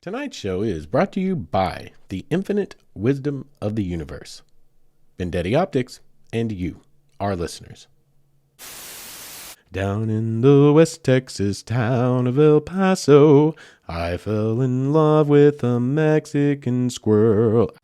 Tonight's show is brought to you by the infinite wisdom of the universe, Vendetti Optics, and you, our listeners. Down in the West Texas town of El Paso, I fell in love with a Mexican squirrel.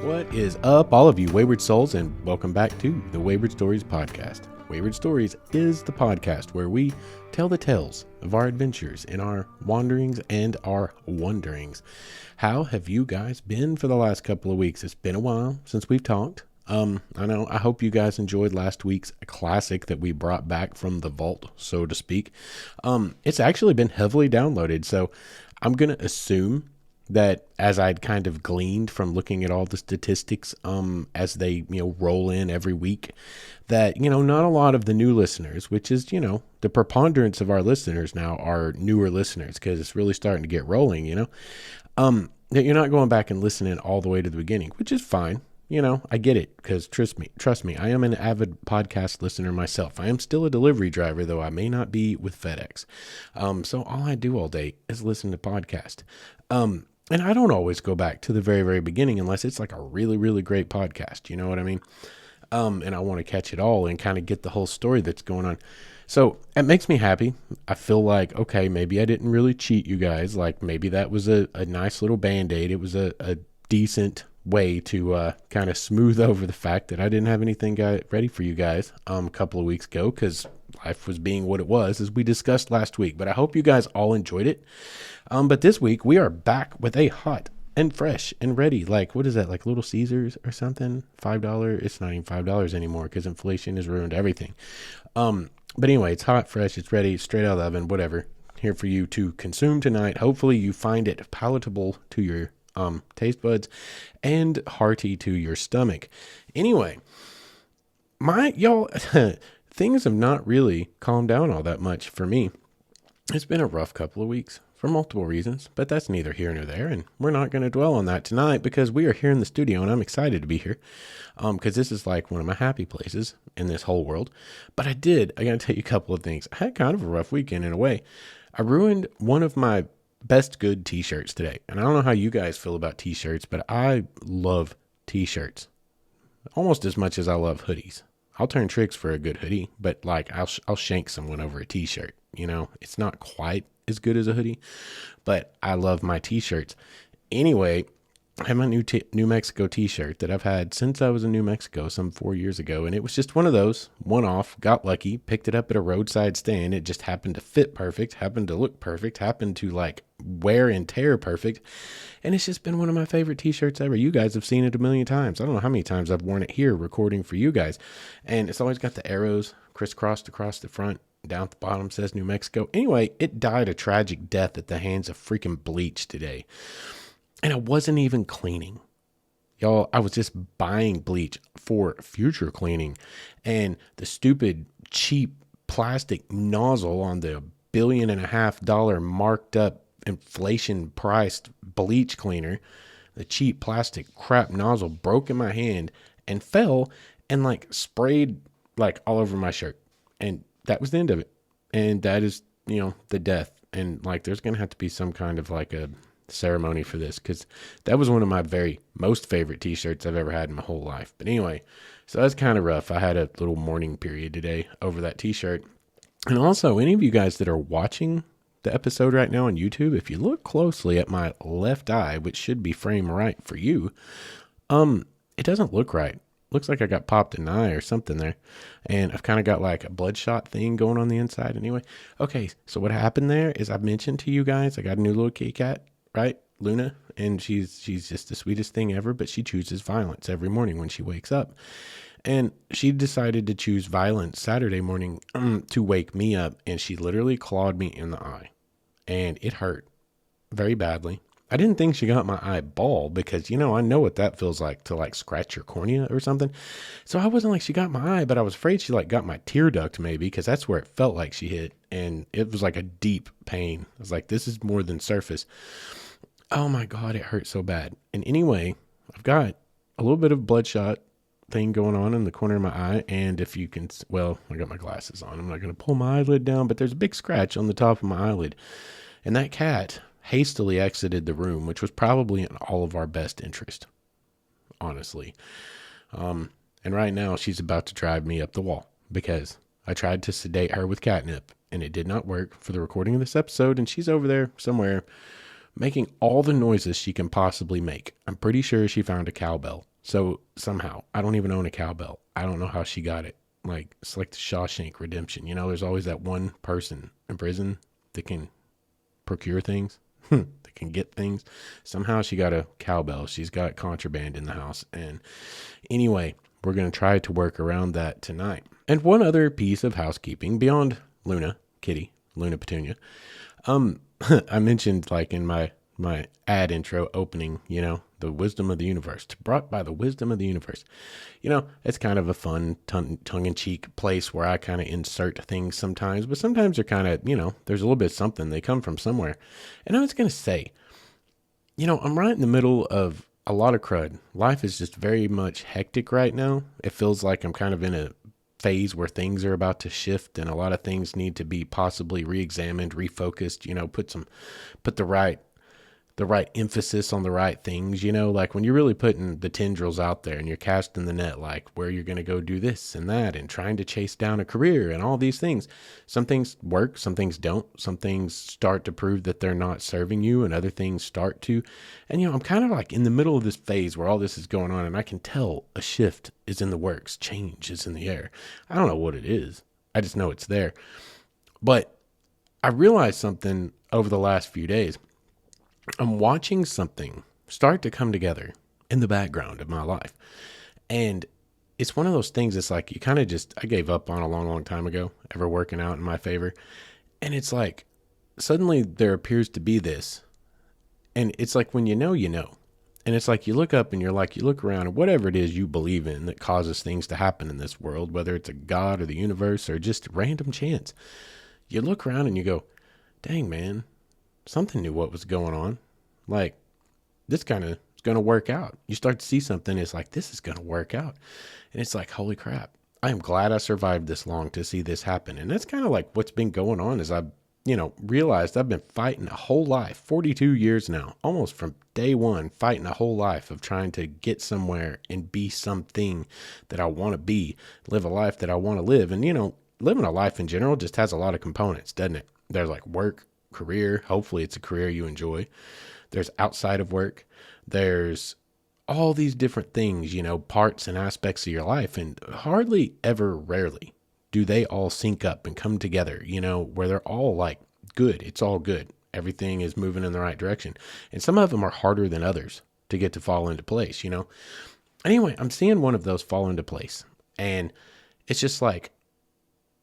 What is up, all of you Wayward Souls, and welcome back to the Wayward Stories podcast. Wayward Stories is the podcast where we tell the tales of our adventures in our wanderings and our wonderings. How have you guys been for the last couple of weeks? It's been a while since we've talked. I hope you guys enjoyed last week's classic that we brought back from the vault, so to speak. It's actually been heavily downloaded, so I'm going to assume that as I'd kind of gleaned from looking at all the statistics, as they, roll in every week, that, not a lot of the new listeners, which is, the preponderance of our listeners now are newer listeners because it's really starting to get rolling, that you're not going back and listening all the way to the beginning, which is fine. I get it because trust me, I am an avid podcast listener myself. I am still a delivery driver, though I may not be with FedEx. So all I do all day is listen to podcasts. And I don't always go back to the very, very beginning unless it's like a really, really great podcast. You know what I mean? And I want to catch it all and kind of get the whole story that's going on. So it makes me happy. I feel like, okay, maybe I didn't really cheat you guys. Like maybe that was a nice little Band-Aid. It was a decent way to kind of smooth over the fact that I didn't have anything ready for you guys a couple of weeks ago because life was being what it was, as we discussed last week. But I hope you guys all enjoyed it. But this week we are back with a hot and fresh and ready, like, what is that, like Little Caesars or something? $5? It's not even $5 anymore because inflation has ruined everything. But anyway, it's hot, fresh, it's ready, straight out of the oven, whatever. Here for you to consume tonight. Hopefully you find it palatable to your taste buds and hearty to your stomach. Anyway, y'all, things have not really calmed down all that much for me. It's been a rough couple of weeks for multiple reasons, but that's neither here nor there, and we're not going to dwell on that tonight because we are here in the studio, and I'm excited to be here because this is like one of my happy places in this whole world. But I got to tell you a couple of things. I had kind of a rough weekend in a way. I ruined one of my best good t-shirts today, and I don't know how you guys feel about t-shirts, but I love t-shirts almost as much as I love hoodies. I'll turn tricks for a good hoodie, but like I'll shank someone over a t-shirt. It's not quite as good as a hoodie, but I love my t-shirts. Anyway, I have my New Mexico t-shirt that I've had since I was in New Mexico some 4 years ago. And it was just one of those, one-off, got lucky, picked it up at a roadside stand. It just happened to fit perfect, happened to look perfect, happened to like wear and tear perfect. And it's just been one of my favorite t-shirts ever. You guys have seen it a million times. I don't know how many times I've worn it here recording for you guys. And it's always got the arrows crisscrossed across the front. Down at the bottom says New Mexico. Anyway, it died a tragic death at the hands of freaking bleach today. And I wasn't even cleaning. Y'all, I was just buying bleach for future cleaning. And the stupid, cheap plastic nozzle on the $1.5 billion marked up inflation priced bleach cleaner, the cheap plastic crap nozzle broke in my hand and fell and like sprayed like all over my shirt. And that was the end of it. And that is, the death. And like, there's going to have to be some kind of like a ceremony for this because that was one of my very most favorite t-shirts I've ever had in my whole life. But anyway, so that's kind of rough. I had a little mourning period today over that t-shirt. And also, any of you guys that are watching the episode right now on YouTube, if you look closely at my left eye, which should be frame right for you, it doesn't look right. Looks like I got popped an eye or something there. And I've kind of got like a bloodshot thing going on the inside anyway. Okay, so what happened there is I mentioned to you guys, I got a new little kitty cat, right? Luna. And she's just the sweetest thing ever, but she chooses violence every morning when she wakes up. And she decided to choose violence Saturday morning to wake me up. And she literally clawed me in the eye. And it hurt very badly. I didn't think she got my eyeball because, I know what that feels like to like scratch your cornea or something. So I wasn't like she got my eye, but I was afraid she like got my tear duct maybe because that's where it felt like she hit. And it was like a deep pain. I was like, this is more than surface. Oh my God, it hurt so bad. And anyway, I've got a little bit of bloodshot thing going on in the corner of my eye. And if you can, well, I got my glasses on. I'm not going to pull my eyelid down, but there's a big scratch on the top of my eyelid. And that cat hastily exited the room, which was probably in all of our best interest, honestly. And right now she's about to drive me up the wall because I tried to sedate her with catnip and it did not work for the recording of this episode. And she's over there somewhere making all the noises she can possibly make. I'm pretty sure she found a cowbell. So somehow, I don't even own a cowbell. I don't know how she got it. Like, it's like the Shawshank Redemption. You know, there's always that one person in prison that can procure things, that can get things. Somehow she got a cowbell. She's got contraband in the house. And anyway, we're going to try to work around that tonight. And one other piece of housekeeping beyond Luna, Kitty, Luna Petunia. I mentioned like in my ad intro opening, you know, the wisdom of the universe, brought by the wisdom of the universe. You know, it's kind of a fun tongue-in-cheek place where I kind of insert things sometimes, but sometimes they're kind of, you know, there's a little bit of something. They come from somewhere. And I was going to say, you know, I'm right in the middle of a lot of crud. Life is just very much hectic right now. It feels like I'm kind of in a phase where things are about to shift and a lot of things need to be possibly re-examined, refocused, you know, put the right emphasis on the right things, you know, like when you're really putting the tendrils out there and you're casting the net, like where you're going to go do this and that and trying to chase down a career and all these things. Some things work, some things don't. Some things start to prove that they're not serving you and other things start to. And, you know, I'm kind of like in the middle of this phase where all this is going on and I can tell a shift is in the works. Change is in the air. I don't know what it is. I just know it's there. But I realized something over the last few days. I'm watching something start to come together in the background of my life. And it's one of those things that's like, you kind of just, I gave up on a long, long time ago, ever working out in my favor. And it's like, suddenly there appears to be this. And it's like, when you know, you know. And it's like, you look up and you're like, you look around and whatever it is you believe in that causes things to happen in this world, whether it's a God or the universe or just random chance, you look around and you go, dang, man. Something knew what was going on. Like, this kind of is going to work out. You start to see something, it's like, this is going to work out. And it's like, holy crap. I am glad I survived this long to see this happen. And that's kind of like what's been going on is I've, you know, realized I've been fighting a whole life, 42 years now, almost from day one, fighting a whole life of trying to get somewhere and be something that I want to be, live a life that I want to live. And, you know, living a life in general just has a lot of components, doesn't it? There's like work, career. Hopefully it's a career you enjoy. There's outside of work. There's all these different things, you know, parts and aspects of your life. And hardly ever, rarely do they all sync up and come together, you know, where they're all like good. It's all good. Everything is moving in the right direction. And some of them are harder than others to get to fall into place, you know. Anyway, I'm seeing one of those fall into place. And it's just like,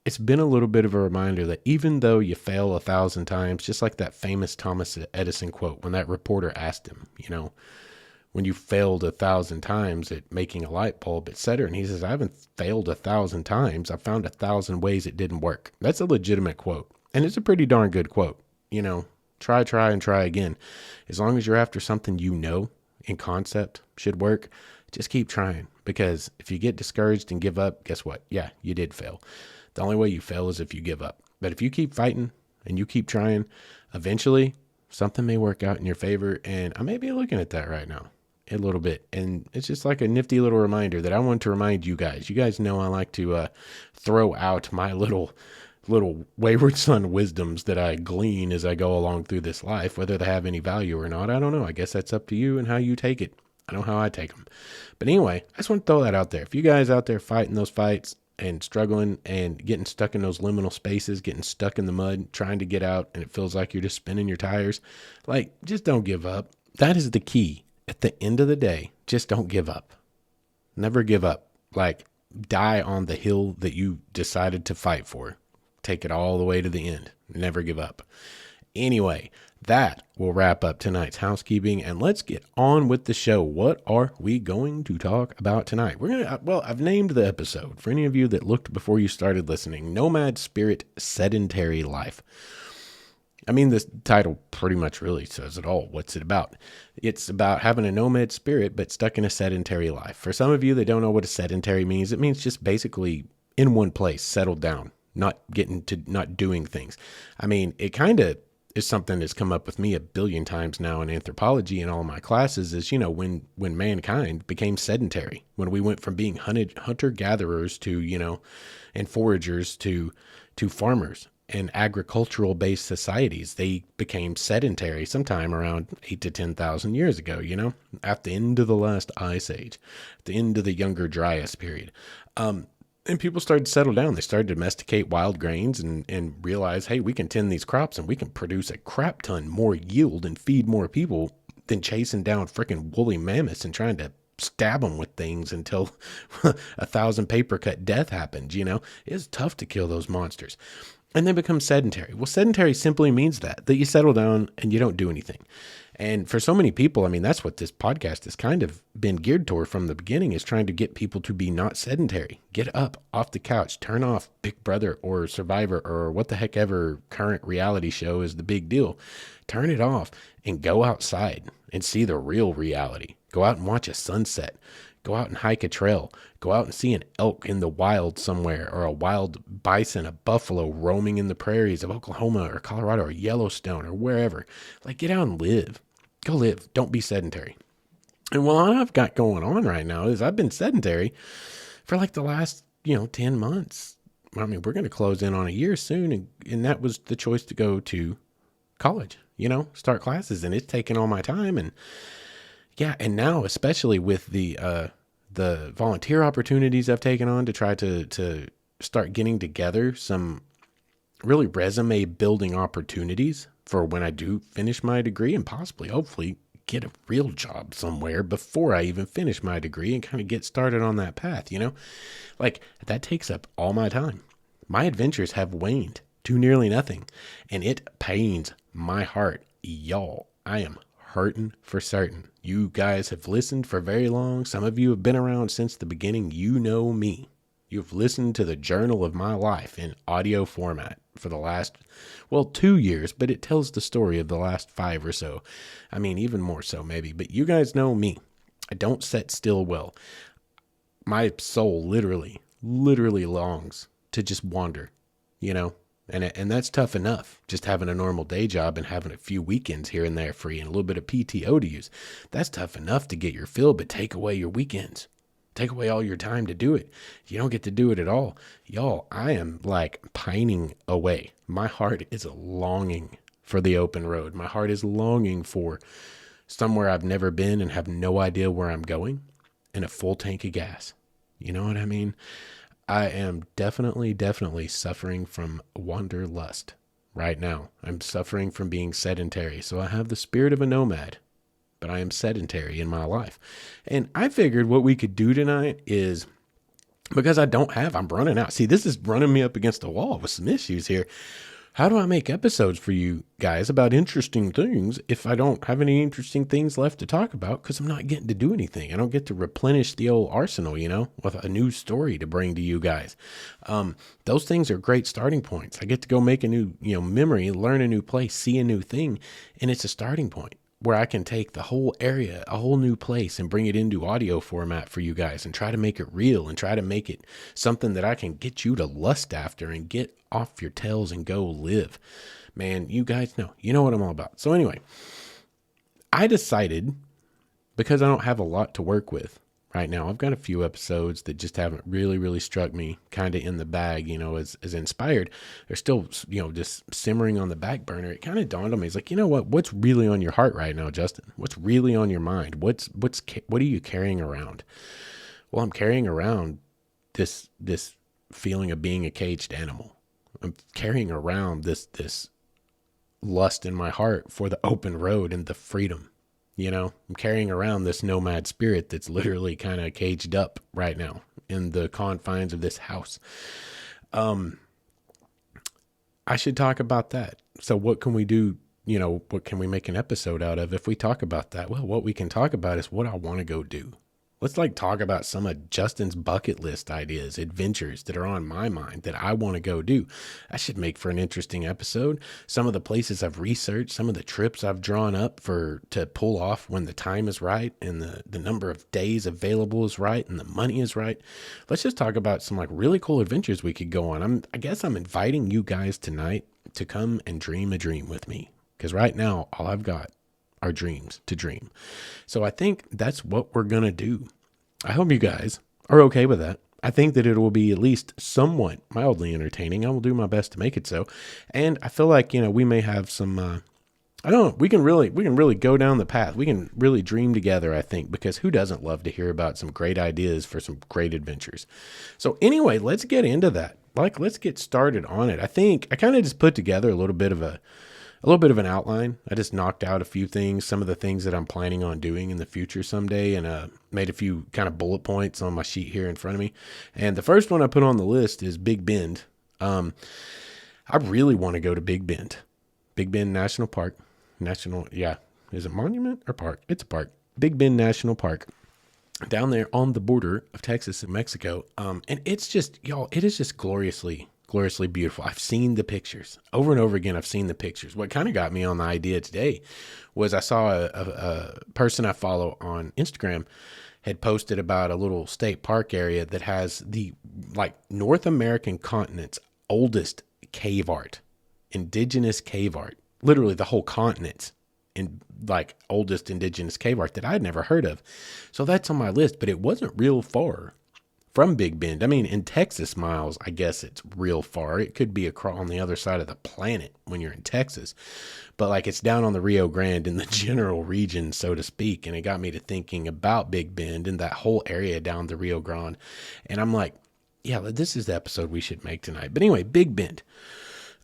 it's been a little bit of a reminder that even though you fail 1,000 times, just like that famous Thomas Edison quote, when that reporter asked him, you know, when you failed 1,000 times at making a light bulb, etc. And he says, I haven't failed 1,000 times. I found 1,000 ways it didn't work. That's a legitimate quote. And it's a pretty darn good quote. You know, try and try again. As long as you're after something you know in concept should work, just keep trying. Because if you get discouraged and give up, guess what? Yeah, you did fail. The only way you fail is if you give up. But if you keep fighting and you keep trying, eventually something may work out in your favor. And I may be looking at that right now a little bit. And it's just like a nifty little reminder that I want to remind you guys. You guys know I like to throw out my little wayward son wisdoms that I glean as I go along through this life. Whether they have any value or not, I don't know. I guess that's up to you and how you take it. I know how I take them. But anyway, I just want to throw that out there. If you guys out there fighting those fights, and struggling and getting stuck in those liminal spaces, getting stuck in the mud, trying to get out, and it feels like you're just spinning your tires, like, just don't give up. That is the key. At the end of the day, just don't give up. Never give up. Like, die on the hill that you decided to fight for. Take it all the way to the end. Never give up. Anyway, that will wrap up tonight's housekeeping, and let's get on with the show. What are we going to talk about tonight? I've named the episode, for any of you that looked before you started listening, Nomad Spirit, Sedentary Life. I mean, this title pretty much really says it all. What's it about? It's about having a nomad spirit, but stuck in a sedentary life. For some of you that don't know what a sedentary means, it means just basically in one place, settled down, not doing things. I mean, it kind of is something that's come up with me a billion times now in anthropology and all my classes is, when mankind became sedentary, when we went from being hunter gatherers to, and foragers to farmers and agricultural based societies, they became sedentary sometime around 8 to 10,000 years ago, at the end of the last ice age, at the end of the younger Dryas period. And people started to settle down. They started to domesticate wild grains and realize, hey, we can tend these crops and we can produce a crap ton more yield and feed more people than chasing down freaking woolly mammoths and trying to stab them with things until 1,000 paper cut death happens. It's tough to kill those monsters. And they become sedentary. Well, sedentary simply means that you settle down and you don't do anything. And for so many people, I mean, that's what this podcast has kind of been geared toward from the beginning, is trying to get people to be not sedentary. Get up off the couch, turn off Big Brother or Survivor or what the heck ever current reality show is the big deal. Turn it off and go outside and see the real reality. Go out and watch a sunset. Go out and hike a trail. Go out and see an elk in the wild somewhere, or a wild bison, a buffalo roaming in the prairies of Oklahoma or Colorado or Yellowstone or wherever. Like, get out and live. Go live. Don't be sedentary. And what I've got going on right now is I've been sedentary for like the last, 10 months. I mean, we're going to close in on a year soon. And that was the choice to go to college, start classes. And it's taken all my time. And yeah, and now, especially with the volunteer opportunities I've taken on to try to start getting together some really resume building opportunities for when I do finish my degree and possibly, hopefully, get a real job somewhere before I even finish my degree and kind of get started on that path, Like, that takes up all my time. My adventures have waned to nearly nothing, and it pains my heart. Y'all, I am hurting for certain. You guys have listened for very long. Some of you have been around since the beginning. You know me. You've listened to the journal of my life in audio format for the last, 2 years, but it tells the story of the last 5 or so. I mean, even more so maybe, but you guys know me. I don't sit still well. My soul literally longs to just wander, and that's tough enough, just having a normal day job and having a few weekends here and there free and a little bit of PTO to use. That's tough enough to get your fill, but take away your weekends. Take away all your time to do it. You don't get to do it at all. Y'all, I am like pining away. My heart is longing for the open road. My heart is longing for somewhere I've never been and have no idea where I'm going, and a full tank of gas. You know what I mean? I am definitely suffering from wanderlust right now. I'm suffering from being sedentary. So I have the spirit of a nomad, but I am sedentary in my life. And I figured what we could do tonight is, because I'm running out. See, this is running me up against a wall with some issues here. How do I make episodes for you guys about interesting things if I don't have any interesting things left to talk about? Because I'm not getting to do anything. I don't get to replenish the old arsenal, with a new story to bring to you guys. Those things are great starting points. I get to go make a new, memory, learn a new place, see a new thing. And it's a starting point where I can take the whole area, a whole new place, and bring it into audio format for you guys and try to make it real and try to make it something that I can get you to lust after and get off your tails and go live. Man, you guys know what I'm all about. So anyway, I decided, because I don't have a lot to work with right now, I've got a few episodes that just haven't really struck me kind of in the bag, as inspired. They're still, just simmering on the back burner. It kind of dawned on me. It's like, what's really on your heart right now, Justin? What's really on your mind? What are you carrying around? Well, I'm carrying around this feeling of being a caged animal. I'm carrying around this lust in my heart for the open road and the freedom. I'm carrying around this nomad spirit that's literally kind of caged up right now in the confines of this house. I should talk about that. So what can we do? What can we make an episode out of if we talk about that? Well, what we can talk about is what I want to go do. Let's talk about some of Justin's bucket list ideas, adventures that are on my mind that I want to go do. That should make for an interesting episode. Some of the places I've researched, some of the trips I've drawn up to pull off when the time is right and the number of days available is right and the money is right. Let's just talk about some really cool adventures we could go on. I guess I'm inviting you guys tonight to come and dream a dream with me, because right now all I've got our dreams to dream. So I think that's what we're going to do. I hope you guys are okay with that. I think that it will be at least somewhat mildly entertaining. I will do my best to make it so. And I feel like, we may have some, I don't know, we can really go down the path. We can really dream together, I think, because who doesn't love to hear about some great ideas for some great adventures? So anyway, let's get into that. Let's get started on it. I think I kind of just put together a little bit of an outline. I just knocked out a few things, some of the things that I'm planning on doing in the future someday, and made a few kind of bullet points on my sheet here in front of me. And the first one I put on the list is Big Bend. I really want to go to Big Bend National Park. Is it monument or park? It's a park. Big Bend National Park, down there on the border of Texas and Mexico. And it's just, y'all, it is just gloriously beautiful. I've seen the pictures over and over again. I've seen the pictures. What kind of got me on the idea today was I saw a person I follow on Instagram had posted about a little state park area that has the North American continent's oldest cave art, indigenous cave art, literally the whole continent's in oldest indigenous cave art that I'd never heard of. So that's on my list, but it wasn't real far from Big Bend. I mean, in Texas miles, I guess it's real far. It could be across on the other side of the planet when you're in Texas, but it's down on the Rio Grande in the general region, so to speak. And it got me to thinking about Big Bend and that whole area down the Rio Grande. And I'm like, yeah, this is the episode we should make tonight. But anyway, Big Bend.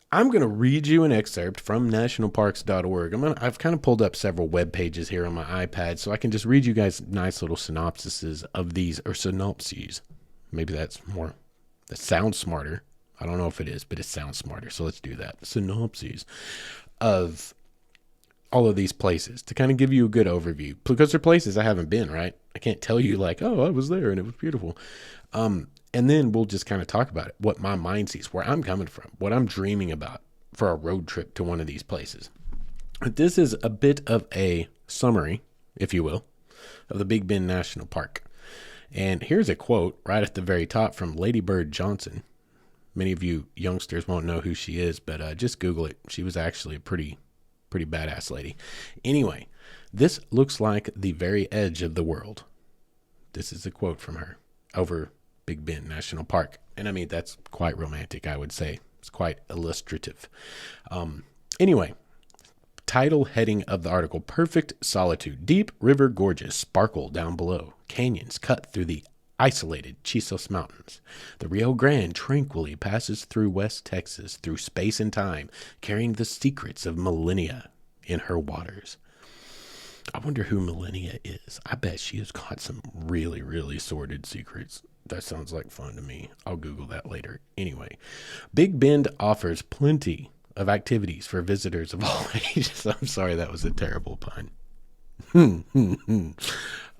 I'm going to read you an excerpt from nationalparks.org. I've kind of pulled up several web pages here on my iPad, so I can just read you guys nice little synopsises of these, or synopses. Maybe that sounds smarter. I don't know if it is, but it sounds smarter. So let's do that. Synopses of all of these places to kind of give you a good overview, because they're places I haven't been, right? I can't tell you oh, I was there and it was beautiful. And then we'll just kind of talk about it, what my mind sees, where I'm coming from, what I'm dreaming about for a road trip to one of these places. But this is a bit of a summary, if you will, of the Big Bend National Park. And here's a quote right at the very top from Lady Bird Johnson. Many of you youngsters won't know who she is, but just Google it. She was actually a pretty badass lady. Anyway, this looks like the very edge of the world. This is a quote from her over Big Bend National Park. And I mean, that's quite romantic, I would say. It's quite illustrative. Anyway, title heading of the article: Perfect Solitude. Deep river gorges sparkle down below. Canyons cut through the isolated Chisos Mountains. The Rio Grande tranquilly passes through West Texas, through space and time, carrying the secrets of millennia in her waters. I wonder who Millennia is. I bet she has got some really, really sordid secrets. That sounds like fun to me. I'll Google that later. Anyway, Big Bend offers plenty of activities for visitors of all ages. I'm sorry, that was a terrible pun.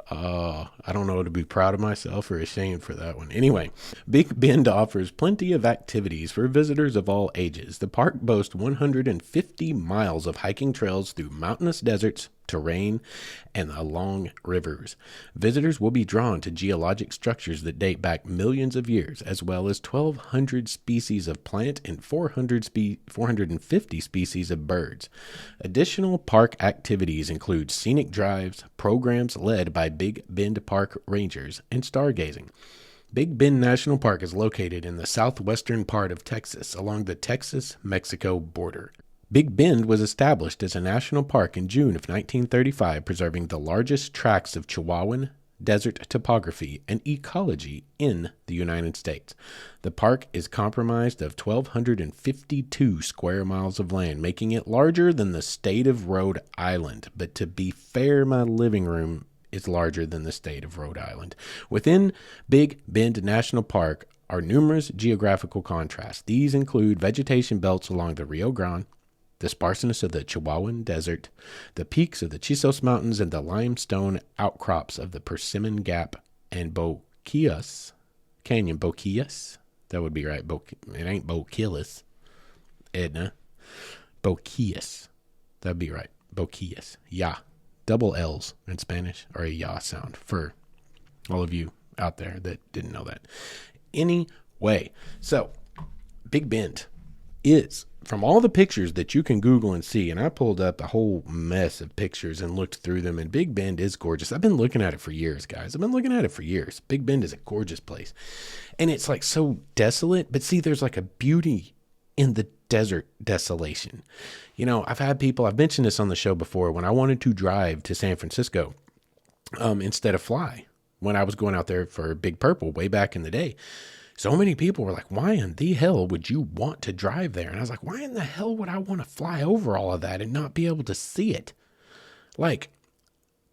I don't know to be proud of myself or ashamed for that one. Anyway, Big Bend offers plenty of activities for visitors of all ages. The park boasts 150 miles of hiking trails through mountainous deserts, terrain, and along rivers. Visitors will be drawn to geologic structures that date back millions of years, as well as 1,200 species of plant and 450 species of birds. Additional park activities include scenic drives, programs led by Big Bend Park rangers, and stargazing. Big Bend National Park is located in the southwestern part of Texas, along the Texas-Mexico border. Big Bend was established as a national park in June of 1935, preserving the largest tracts of Chihuahuan desert topography and ecology in the United States. The park is comprised of 1,252 square miles of land, making it larger than the state of Rhode Island. But to be fair, my living room is larger than the state of Rhode Island. Within Big Bend National Park are numerous geographical contrasts. These include vegetation belts along the Rio Grande, the sparseness of the Chihuahuan Desert, the peaks of the Chisos Mountains, and the limestone outcrops of the Persimmon Gap and Boquillas Canyon. Boquillas. That would be right. It ain't Boquillas, Edna. Boquillas. That'd be right. Boquillas. Yeah. Double L's in Spanish are a ya sound for all of you out there that didn't know that. Anyway, so Big Bend is, from all the pictures that you can Google and see, and I pulled up a whole mess of pictures and looked through them, and Big Bend is gorgeous. I've been looking at it for years, guys. I've been looking at it for years. Big Bend is a gorgeous place. And it's like so desolate, but see, there's like a beauty in the desert desolation. You know, I've mentioned this on the show before, when I wanted to drive to San Francisco instead of fly, when I was going out there for Big Purple way back in the day. So many people were like, why in the hell would you want to drive there? And I was like, why in the hell would I want to fly over all of that and not be able to see it? Like,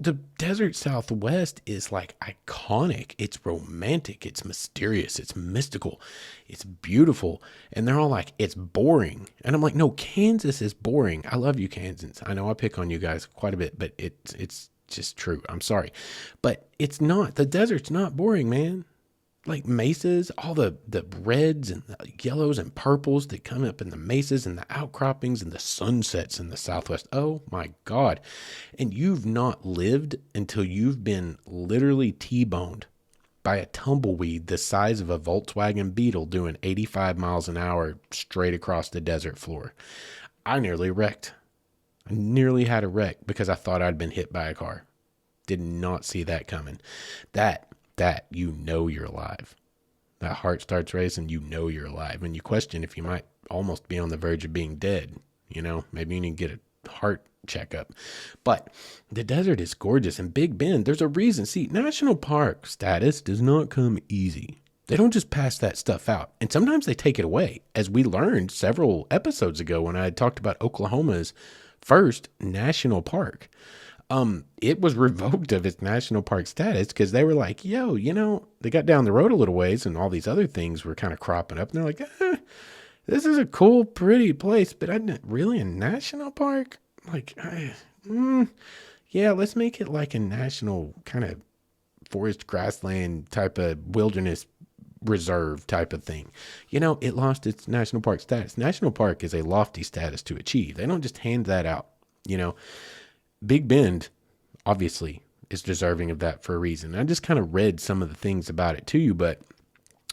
the desert Southwest is like iconic. It's romantic. It's mysterious. It's mystical. It's beautiful. And they're all like, it's boring. And I'm like, no, Kansas is boring. I love you, Kansans. I know I pick on you guys quite a bit, but it's just true. I'm sorry. But it's not. The desert's not boring, man. Like mesas, all the reds and the yellows and purples that come up in the mesas and the outcroppings and the sunsets in the Southwest. Oh my God. And you've not lived until you've been literally T-boned by a tumbleweed the size of a Volkswagen Beetle doing 85 miles an hour straight across the desert floor. I nearly wrecked. I nearly had a wreck because I thought I'd been hit by a car. Did not see that coming. That you know you're alive. That heart starts racing, you know you're alive. And you question if you might almost be on the verge of being dead. You know, maybe you need to get a heart checkup. But the desert is gorgeous. And Big Bend, there's a reason. See, national park status does not come easy. They don't just pass that stuff out. And sometimes they take it away, as we learned several episodes ago when I talked about Oklahoma's first national park. It was revoked of its national park status because they were like, yo, you know, they got down the road a little ways and all these other things were kind of cropping up. And they're like, this is a cool, pretty place, but really a national park? Like, yeah, let's make it like a national kind of forest grassland type of wilderness reserve type of thing. You know, it lost its national park status. National park is a lofty status to achieve. They don't just hand that out, you know. Big Bend, obviously, is deserving of that for a reason. I just kind of read some of the things about it to you, but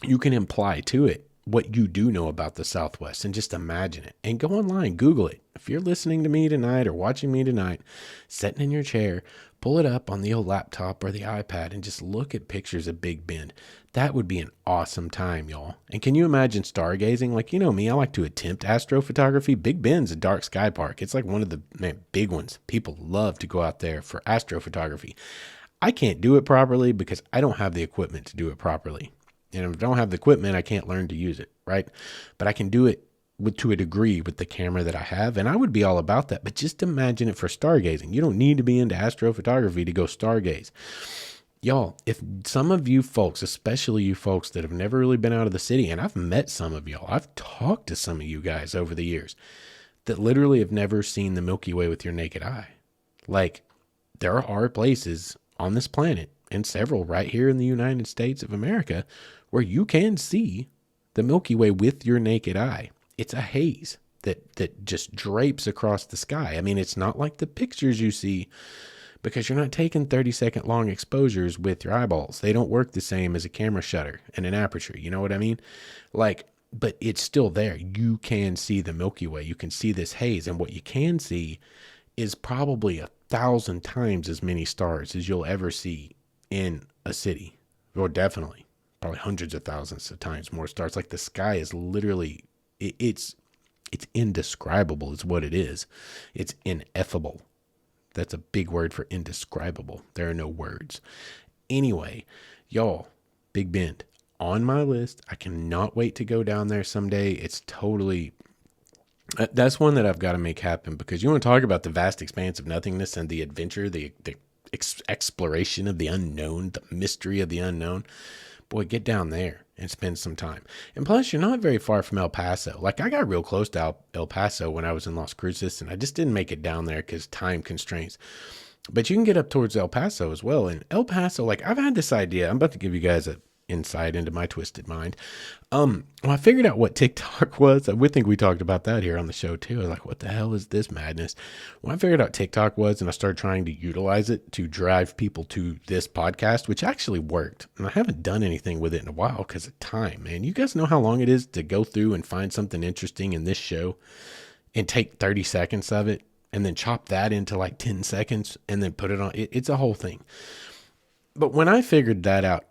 you can imply to it what you do know about the Southwest and just imagine it. And go online, Google it. If you're listening to me tonight or watching me tonight, sitting in your chair, pull it up on the old laptop or the iPad and just look at pictures of Big Bend. That would be an awesome time, y'all. And can you imagine stargazing? Like, you know me, I like to attempt astrophotography. Big Bend's a dark sky park. It's like one of the big ones. People love to go out there for astrophotography. I can't do it properly because I don't have the equipment to do it properly. And if I don't have the equipment, I can't learn to use it, right? But I can do it to a degree with the camera that I have, and I would be all about that. But just imagine it for stargazing. You don't need to be into astrophotography to go stargaze. Y'all, if some of you folks, especially you folks that have never really been out of the city, and I've met some of y'all, I've talked to some of you guys over the years that literally have never seen the Milky Way with your naked eye. Like, there are places on this planet, and several right here in the United States of America, where you can see the Milky Way with your naked eye. It's a haze that just drapes across the sky. I mean, it's not like the pictures you see because you're not taking 30-second long exposures with your eyeballs. They don't work the same as a camera shutter and an aperture. You know what I mean? Like, but it's still there. You can see the Milky Way. You can see this haze. And what you can see is probably 1,000 times as many stars as you'll ever see in a city. Or definitely, probably hundreds of thousands of times more stars. Like, the sky is literally, it's indescribable is what it is. It's ineffable. That's a big word for indescribable. There are no words. Anyway, y'all, Big Bend on my list. I cannot wait to go down there someday. It's totally, that's one that I've got to make happen, because you want to talk about the vast expanse of nothingness and the adventure, the exploration of the unknown, the mystery of the unknown. Boy, get down there and spend some time. And plus, you're not very far from El Paso. Like, I got real close to El Paso when I was in Las Cruces, and I just didn't make it down there because time constraints. But you can get up towards El Paso as well. And El Paso, like I've had this idea. I'm about to give you guys an insight into my twisted mind. When I figured out what TikTok was, I would think we talked about that here on the show too. I was like, what the hell is this madness? When I figured out TikTok was and I started trying to utilize it to drive people to this podcast, which actually worked. And I haven't done anything with it in a while because of time, man. You guys know how long it is to go through and find something interesting in this show and take 30 seconds of it and then chop that into like 10 seconds and then put it on. It's a whole thing. But when I figured that out,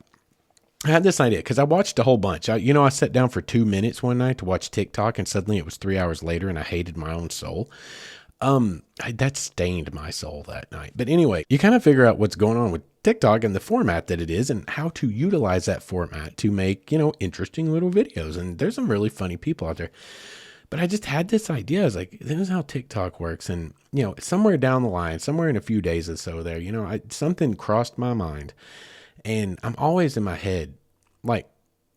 I had this idea because I watched a whole bunch. I sat down for 2 minutes one night to watch TikTok and suddenly it was 3 hours later and I hated my own soul. That stained my soul that night. But anyway, you kind of figure out what's going on with TikTok and the format that it is and how to utilize that format to make, interesting little videos. And there's some really funny people out there. But I just had this idea. I was like, this is how TikTok works. And, somewhere down the line, somewhere in a few days or so there, something crossed my mind. And I'm always in my head, like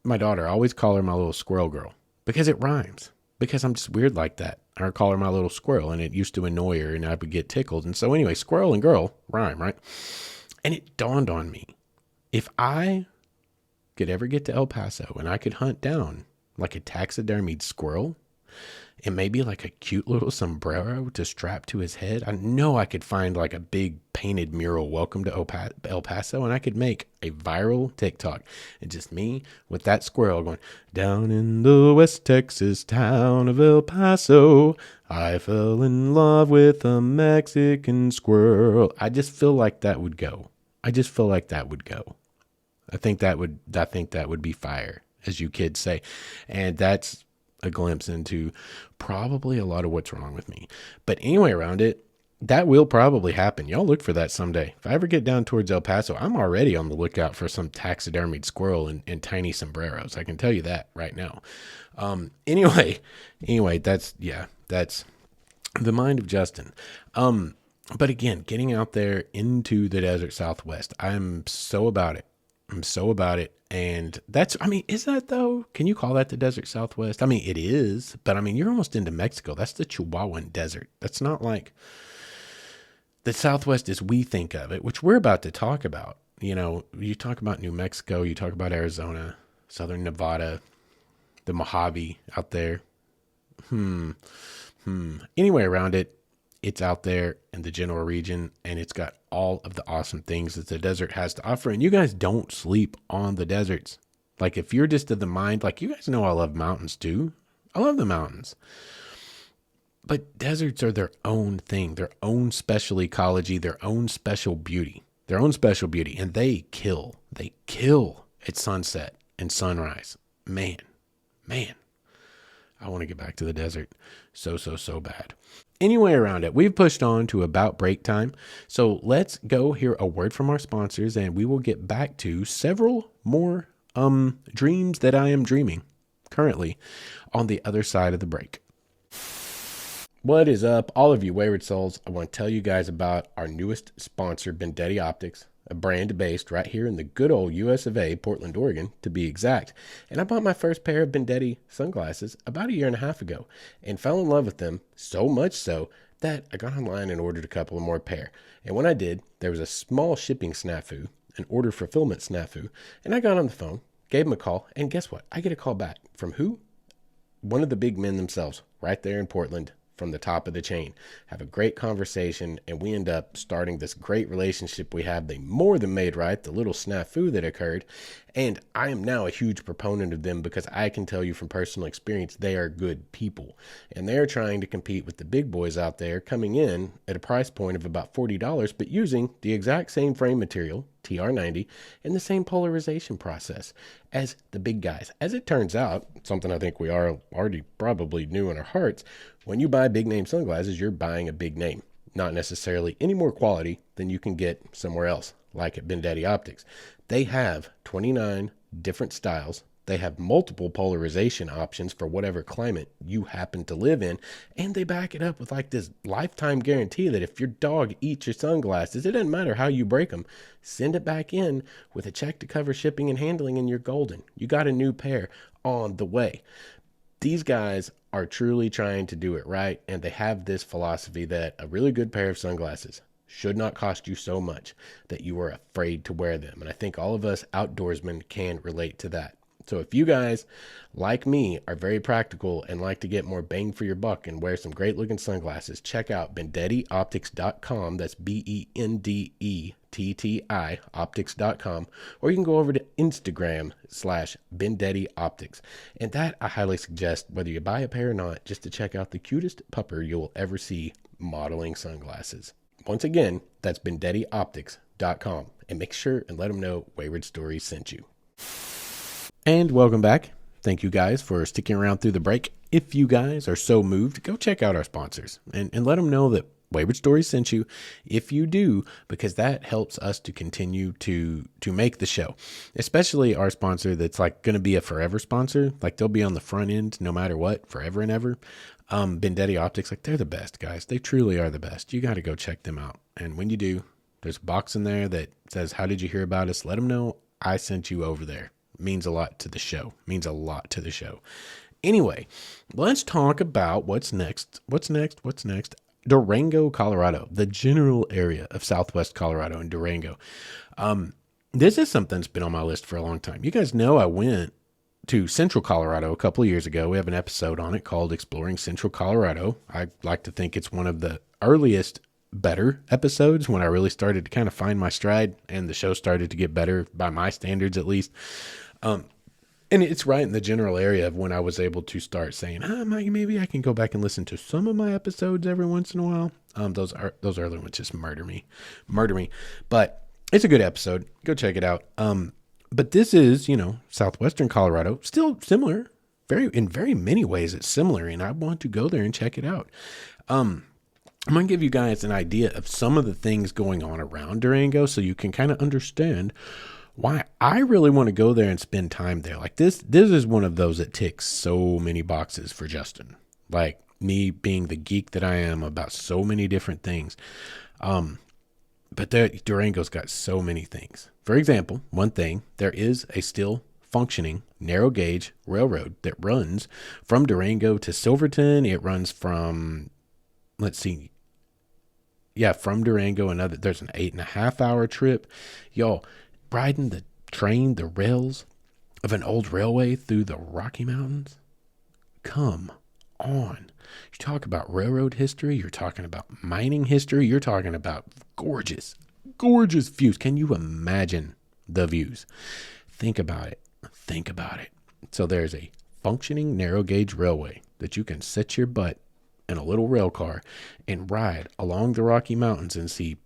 my daughter, I always call her my little squirrel girl because it rhymes, because I'm just weird like that. I call her my little squirrel and it used to annoy her and I would get tickled. And so anyway, squirrel and girl rhyme, right? And it dawned on me, if I could ever get to El Paso and I could hunt down like a taxidermied squirrel and maybe like a cute little sombrero to strap to his head, I know I could find like a big painted mural, welcome to El Paso, and I could make a viral TikTok. And just me with that squirrel going, down in the West Texas town of El Paso, I fell in love with a Mexican squirrel. I just feel like that would go. I think that would be fire, as you kids say. And that's a glimpse into probably a lot of what's wrong with me. But anyway, around it, that will probably happen. Y'all look for that someday. If I ever get down towards El Paso, I'm already on the lookout for some taxidermied squirrel and tiny sombreros. I can tell you that right now. Anyway, that's the mind of Justin. But again, getting out there into the desert Southwest, I'm so about it. And is that though? Can you call that the desert Southwest? I mean, it is, but you're almost into Mexico. That's the Chihuahuan desert. That's not like the Southwest as we think of it, which we're about to talk about. You talk about New Mexico, you talk about Arizona, Southern Nevada, the Mojave out there. Anyway, around it, it's out there in the general region, and it's got all of the awesome things that the desert has to offer. And you guys don't sleep on the deserts. Like if you're just of the mind, like you guys know I love mountains too. I love the mountains. But deserts are their own thing, their own special ecology, their own special beauty. And they kill at sunset and sunrise. Man. I want to get back to the desert so bad. Anyway, around it, we've pushed on to about break time. So let's go hear a word from our sponsors and we will get back to several more dreams that I am dreaming currently on the other side of the break. What is up, all of you wayward souls? I want to tell you guys about our newest sponsor, Vendetti Optics, a brand based right here in the good old US of A, Portland, Oregon, to be exact. And I bought my first pair of Vendetti sunglasses about 1.5 years ago and fell in love with them so much so that I got online and ordered a couple of more pair. And when I did, there was a small shipping snafu, an order fulfillment snafu, and I got on the phone, gave them a call, and guess what? I get a call back from who? One of the big men themselves, right there in Portland, from the top of the chain. Have a great conversation, and we end up starting this great relationship we have. They more than made right the little snafu that occurred, and I am now a huge proponent of them because I can tell you from personal experience they are good people, and they're trying to compete with the big boys out there coming in at a price point of about $40 but using the exact same frame material, TR90, and the same polarization process as the big guys. As it turns out, something I think we are already probably knew in our hearts, when you buy big name sunglasses, you're buying a big name, not necessarily any more quality than you can get somewhere else, like at Vendetti Optics. They have 29 different styles. They have multiple polarization options for whatever climate you happen to live in. And they back it up with like this lifetime guarantee that if your dog eats your sunglasses, it doesn't matter how you break them, send it back in with a check to cover shipping and handling and you're golden. You got a new pair on the way. These guys are truly trying to do it right. And they have this philosophy that a really good pair of sunglasses should not cost you so much that you are afraid to wear them. And I think all of us outdoorsmen can relate to that. So if you guys, like me, are very practical and like to get more bang for your buck and wear some great looking sunglasses, check out BendettiOptics.com. That's BENDETTI optics.com. Or you can go over to Instagram /BendettiOptics. And that I highly suggest, whether you buy a pair or not, just to check out the cutest pupper you'll ever see modeling sunglasses. Once again, that's BendettiOptics.com. And make sure and let them know Wayward Stories sent you. And welcome back. Thank you guys for sticking around through the break. If you guys are so moved, go check out our sponsors and let them know that Wayward Stories sent you. If you do, because that helps us to continue to make the show, especially our sponsor that's like going to be a forever sponsor. Like they'll be on the front end no matter what, forever and ever. Bendetti Optics, like they're the best, guys. They truly are the best. You got to go check them out. And when you do, there's a box in there that says, how did you hear about us? Let them know I sent you over there. Means a lot to the show. Means a lot to the show. Anyway, let's talk about what's next. What's next? Durango, Colorado, the general area of Southwest Colorado and Durango. This is something that's been on my list for a long time. You guys know I went to Central Colorado a couple of years ago. We have an episode on it called Exploring Central Colorado. I like to think it's one of the earliest better episodes when I really started to kind of find my stride and the show started to get better by my standards, at least. And it's right in the general area of when I was able to start saying, maybe I can go back and listen to some of my episodes every once in a while. Those early ones just murder me, but it's a good episode. Go check it out. But this is, Southwestern Colorado, still similar, in very many ways it's similar. And I want to go there and check it out. I'm going to give you guys an idea of some of the things going on around Durango so you can kind of understand why I really want to go there and spend time there. Like this is one of those that ticks so many boxes for Justin. Like me being the geek that I am about so many different things. But Durango's got so many things. For example, one thing, there is a still functioning narrow gauge railroad that runs from Durango to Silverton. It runs from, from Durango, there's an 8.5 hour trip. Y'all, riding the rails of an old railway through the Rocky Mountains. Come on. You talk about railroad history. You're talking about mining history. You're talking about gorgeous views. Can you imagine the views? Think about it. So there's a functioning narrow gauge railway that you can set your butt in a little rail car and ride along the Rocky Mountains and see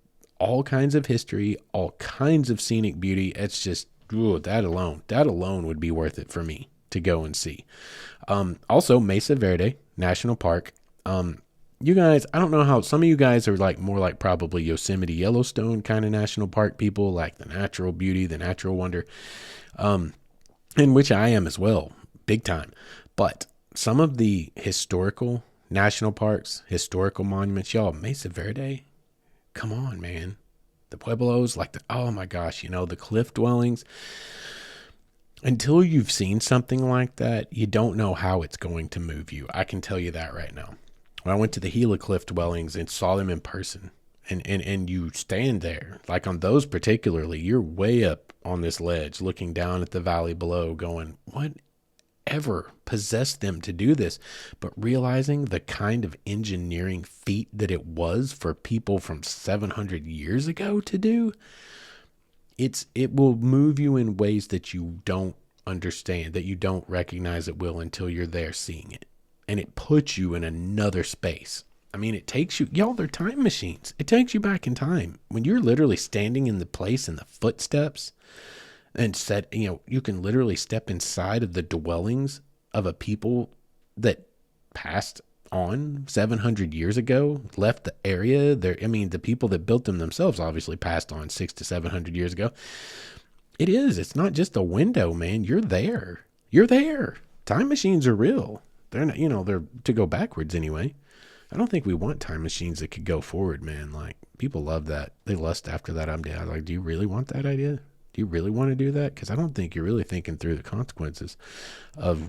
all kinds of history, all kinds of scenic beauty. It's just, that alone would be worth it for me to go and see. Also Mesa Verde National Park. You guys, I don't know how some of you guys are more like probably Yosemite, Yellowstone kind of national park people, like the natural beauty, the natural wonder, in which I am as well, big time. But some of the historical national parks, historical monuments, y'all, Mesa Verde, come on, man. The Pueblos, oh my gosh, the cliff dwellings. Until you've seen something like that, you don't know how it's going to move you. I can tell you that right now. When I went to the Gila cliff dwellings and saw them in person, and you stand there, like on those particularly, you're way up on this ledge looking down at the valley below going, whatever possessed them to do this? But realizing the kind of engineering feat that it was for people from 700 years ago to do, it will move you in ways that you don't understand, that you don't recognize it will until you're there seeing it. And it puts you in another space. I mean, it takes you, y'all, they're time machines. It takes you back in time. When you're literally standing in the place in the footsteps and you can literally step inside of the dwellings of a people that passed on 700 years ago, left the area there. I mean, the people that built them themselves obviously passed on 600 to 700 years ago. It's not just a window, man. You're there. Time machines are real. They're not, they're to go backwards anyway. I don't think we want time machines that could go forward, man. Like, people love that. They lust after that idea. Like, do you really want that idea? Do you really want to do that? Because I don't think you're really thinking through the consequences of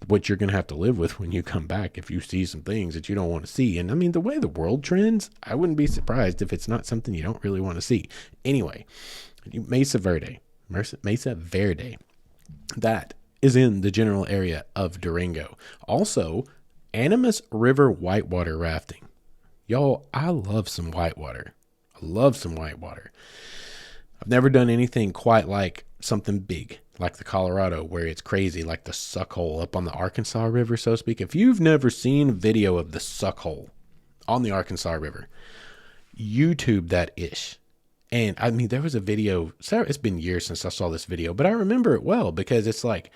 what you're going to have to live with when you come back if you see some things that you don't want to see. And I mean, the way the world trends, I wouldn't be surprised if it's not something you don't really want to see. Anyway, Mesa Verde. That is in the general area of Durango. Also, Animas River whitewater rafting. Y'all, I love some whitewater. I've never done anything quite like something big, like the Colorado, where it's crazy, like the suck hole up on the Arkansas River, so to speak. If you've never seen a video of the suck hole on the Arkansas River, YouTube that ish. And I mean, there was a video, it's been years since I saw this video, but I remember it well because it's talking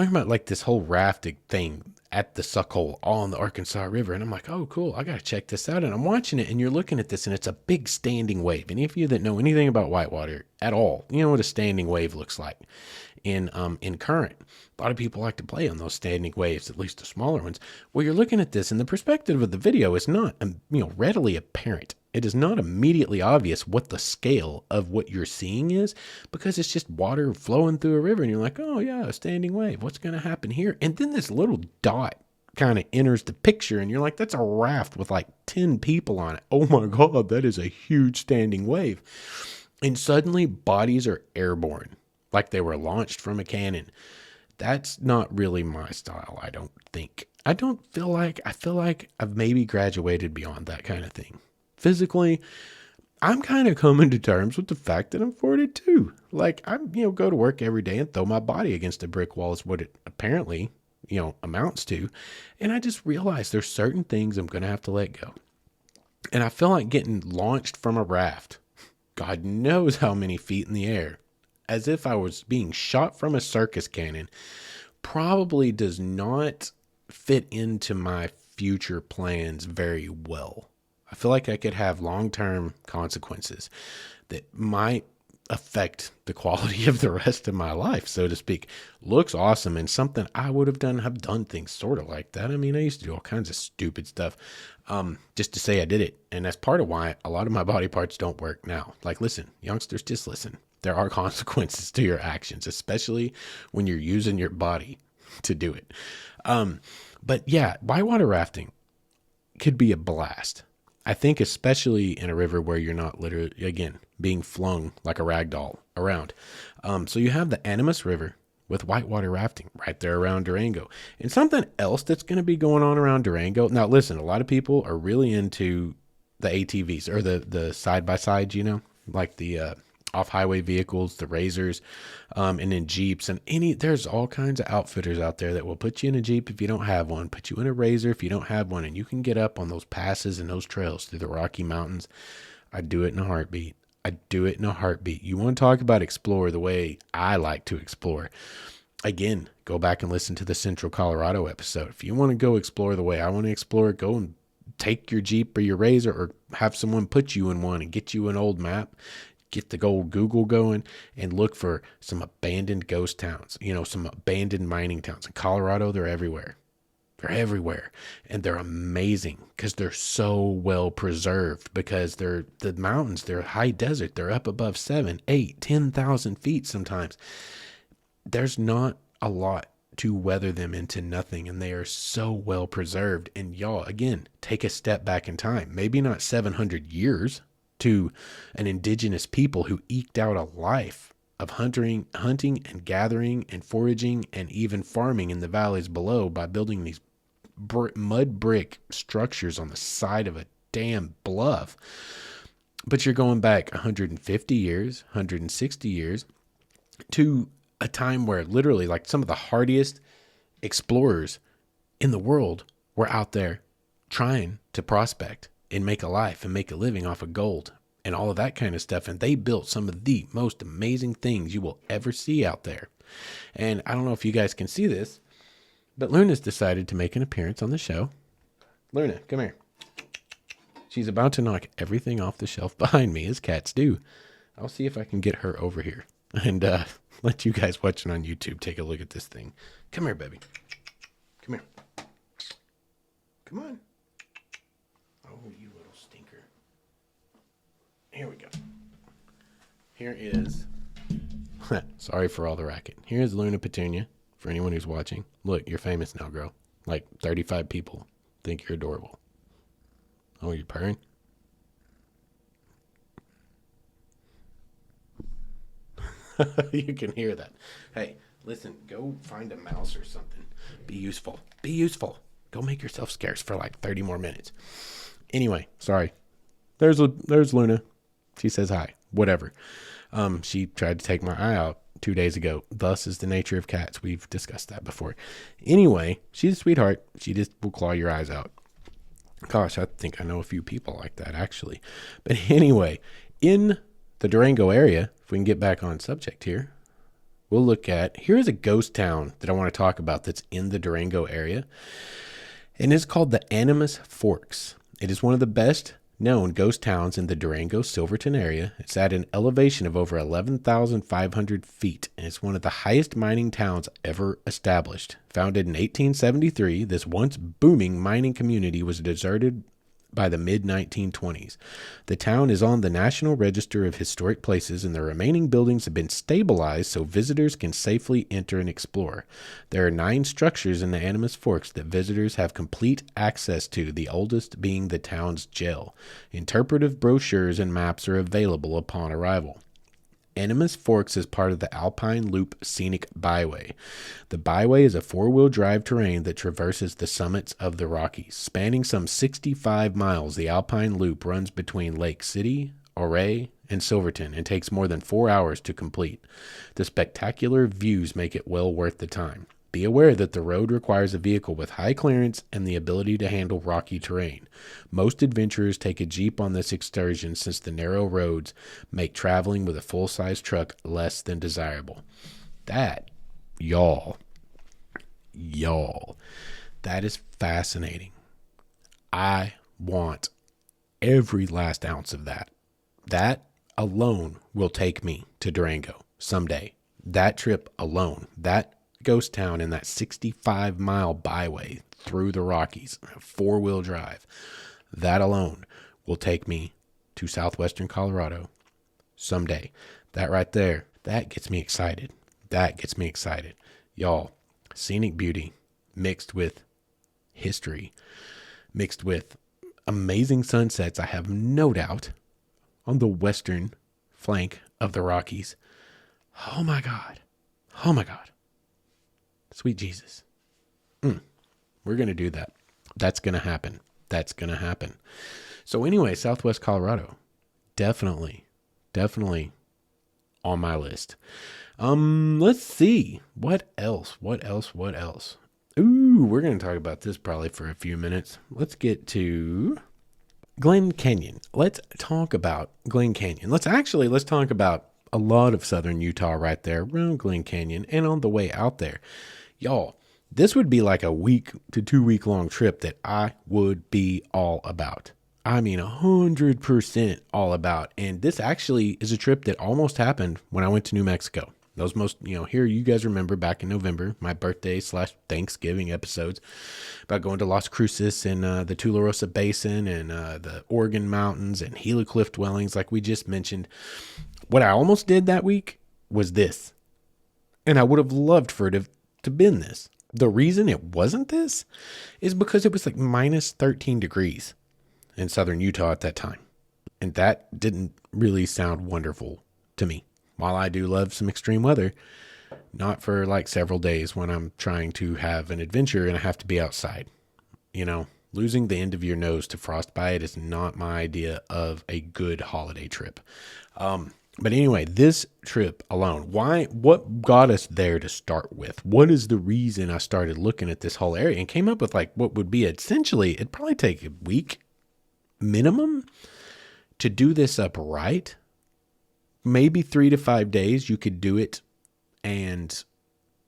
about like this whole rafting thing at the suck hole on the Arkansas River. And I'm like, oh, cool. I got to check this out. And I'm watching it and you're looking at this and it's a big standing wave. Any of you that know anything about whitewater at all, you know what a standing wave looks like in current. A lot of people like to play on those standing waves, at least the smaller ones. Well, you're looking at this and the perspective of the video is not, readily apparent. It is not immediately obvious what the scale of what you're seeing is because it's just water flowing through a river and you're like, oh yeah, a standing wave. What's going to happen here? And then this little dot kind of enters the picture and you're like, that's a raft with like 10 people on it. Oh my God, that is a huge standing wave. And suddenly bodies are airborne, like they were launched from a cannon. That's not really my style, I don't think. I feel like I've maybe graduated beyond that kind of thing. Physically, I'm kind of coming to terms with the fact that I'm 42. Like I, go to work every day and throw my body against a brick wall is what it apparently, amounts to. And I just realized there's certain things I'm going to have to let go. And I feel like getting launched from a raft, God knows how many feet in the air, as if I was being shot from a circus cannon, probably does not fit into my future plans very well. I feel like I could have long-term consequences that might affect the quality of the rest of my life, so to speak. Looks awesome and something I would have done things sort of like that. I mean, I used to do all kinds of stupid stuff just to say I did it. And that's part of why a lot of my body parts don't work now. Like, listen, youngsters, just listen. There are consequences to your actions, especially when you're using your body to do it. But yeah, whitewater rafting could be a blast. I think especially in a river where you're not literally, again, being flung like a rag doll around. So you have the Animas River with whitewater rafting right there around Durango. And something else that's going to be going on around Durango. Now, listen, a lot of people are really into the ATVs or the side-by-sides, like the off-highway vehicles, the Razors, and then Jeeps, and there's all kinds of outfitters out there that will put you in a Jeep if you don't have one, put you in a Razor if you don't have one, and you can get up on those passes and those trails through the Rocky Mountains. I'd do it in a heartbeat. You want to talk about explore the way I like to explore. Again, go back and listen to the Central Colorado episode. If you want to go explore the way I want to explore, go and take your Jeep or your Razor or have someone put you in one and get you an old map. Get the old Google going and look for some abandoned ghost towns, some abandoned mining towns. In Colorado, they're everywhere. And they're amazing because they're so well preserved because they're the mountains, they're high desert. They're up above 7, 8, 10,000 feet sometimes. There's not a lot to weather them into nothing. And they are so well preserved. And y'all, again, take a step back in time. Maybe not 700 years. To an indigenous people who eked out a life of hunting and gathering and foraging and even farming in the valleys below by building these mud brick structures on the side of a damn bluff. But you're going back 150 years, 160 years to a time where literally like some of the hardiest explorers in the world were out there trying to prospect and make a life and make a living off of gold and all of that kind of stuff. And they built some of the most amazing things you will ever see out there. And I don't know if you guys can see this, but Luna's decided to make an appearance on the show. Luna, come here. She's about to knock everything off the shelf behind me, as cats do. I'll see if I can get her over here and let you guys watching on YouTube take a look at this thing. Come here, baby. Come here. Come on. Oh, you little stinker. Here we go. here is, sorry for all the racket. Here's Luna Petunia for anyone who's watching. Look, you're famous now, girl. Like 35 people think you're adorable. Oh, you're purring? You can hear that. Hey, listen, go find a mouse or something. Be useful. Be useful. Go make yourself scarce for like 30 more minutes. Anyway, sorry. There's Luna. She says hi. Whatever. She tried to take my eye out 2 days ago. Thus is the nature of cats. We've discussed that before. Anyway, she's a sweetheart. She just will claw your eyes out. Gosh, I think I know a few people like that, actually. But anyway, in the Durango area, if we can get back on subject here, we'll look at, here's a ghost town that I want to talk about that's in the Durango area. And it's called the Animas Forks. It is one of the best known ghost towns in the Durango-Silverton area. It's at an elevation of over 11,500 feet, and it's one of the highest mining towns ever established. Founded in 1873, this once booming mining community was deserted by the mid-1920s. The town is on the National Register of Historic Places, and the remaining buildings have been stabilized so visitors can safely enter and explore. There are 9 structures in the Animas Forks that visitors have complete access to, the oldest being the town's jail. Interpretive brochures and maps are available upon arrival. Animas Forks is part of the Alpine Loop Scenic Byway. The byway is a 4-wheel drive terrain that traverses the summits of the Rockies. Spanning some 65 miles, the Alpine Loop runs between Lake City, Ouray, and Silverton and takes more than 4 hours to complete. The spectacular views make it well worth the time. Be aware that the road requires a vehicle with high clearance and the ability to handle rocky terrain. Most adventurers take a Jeep on this excursion since the narrow roads make traveling with a full-size truck less than desirable. That, y'all, that is fascinating. I want every last ounce of that. That alone will take me to Durango someday. That trip alone, that ghost town in that 65-mile byway through the Rockies, 4-wheel drive, that alone will take me to southwestern Colorado someday. That right there, that gets me excited. Y'all, scenic beauty mixed with history, mixed with amazing sunsets, I have no doubt, on the western flank of the Rockies. Oh my God. Sweet Jesus. We're going to do that. That's going to happen. So anyway, Southwest Colorado, definitely on my list. Let's see. What else? Ooh, we're going to talk about this probably for a few minutes. Let's get to Glen Canyon. Let's talk about Glen Canyon. Let's talk about a lot of southern Utah right there around Glen Canyon and on the way out there. Y'all, this would be like a 1 to 2 week long trip that I would be all about. I mean, 100% all about. And this actually is a trip that almost happened when I went to New Mexico. Those here, you guys remember back in November, my birthday / Thanksgiving episodes about going to Las Cruces and the Tularosa Basin and the Oregon Mountains and Gila Cliff Dwellings, like we just mentioned. What I almost did that week was this. And I would have loved for it to been this. The reason it wasn't this is because it was like minus 13 degrees in southern Utah at that time. And that didn't really sound wonderful to me. While I do love some extreme weather, not for like several days when I'm trying to have an adventure and I have to be outside. Losing the end of your nose to frostbite is not my idea of a good holiday trip. But anyway, this trip alone, what got us there to start with? What is the reason I started looking at this whole area and came up with like what would be essentially, it'd probably take a week minimum to do this up right. Maybe 3 to 5 days you could do it and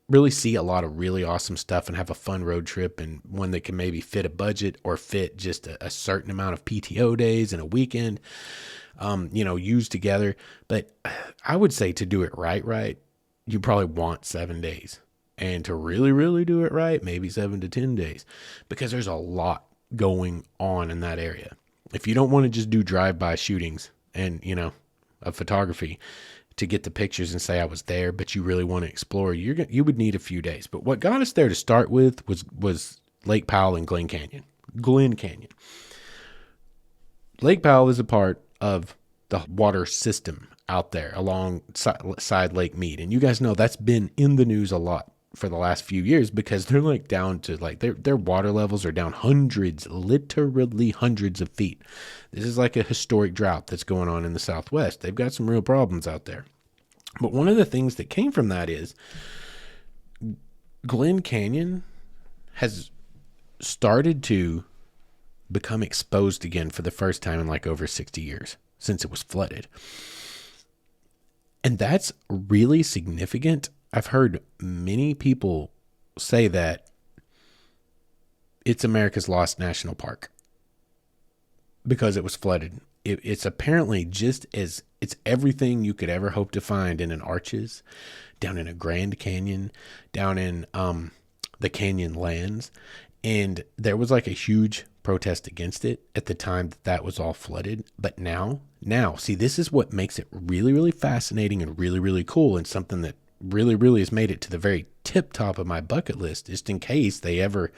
really see a lot of really awesome stuff and have a fun road trip, and one that can maybe fit a budget or fit just a certain amount of PTO days and a weekend. Used together. But I would say to do it right, you probably want 7 days. And to really, really do it right, maybe 7 to 10 days. Because there's a lot going on in that area. If you don't want to just do drive-by shootings and, of photography, to get the pictures and say I was there, but you really want to explore, you would need a few days. But what got us there to start with was Lake Powell and Glen Canyon. Glen Canyon. Lake Powell is a part of the water system out there alongside Lake Mead. And you guys know that's been in the news a lot for the last few years because they're like down to like their water levels are down literally hundreds of feet. This is like a historic drought that's going on in the Southwest. They've got some real problems out there. But one of the things that came from that is Glen Canyon has started to become exposed again for the first time in like over 60 years since it was flooded. And that's really significant. I've heard many people say that it's America's lost national park because it was flooded. It's apparently just as it's everything you could ever hope to find in an Arches, down in a Grand Canyon, down in the Canyon lands. And there was like a huge protest against it at the time that was all flooded. But now, see, this is what makes it really, really fascinating and really, really cool, and something that really, really has made it to the very tip top of my bucket list, just in case they ever,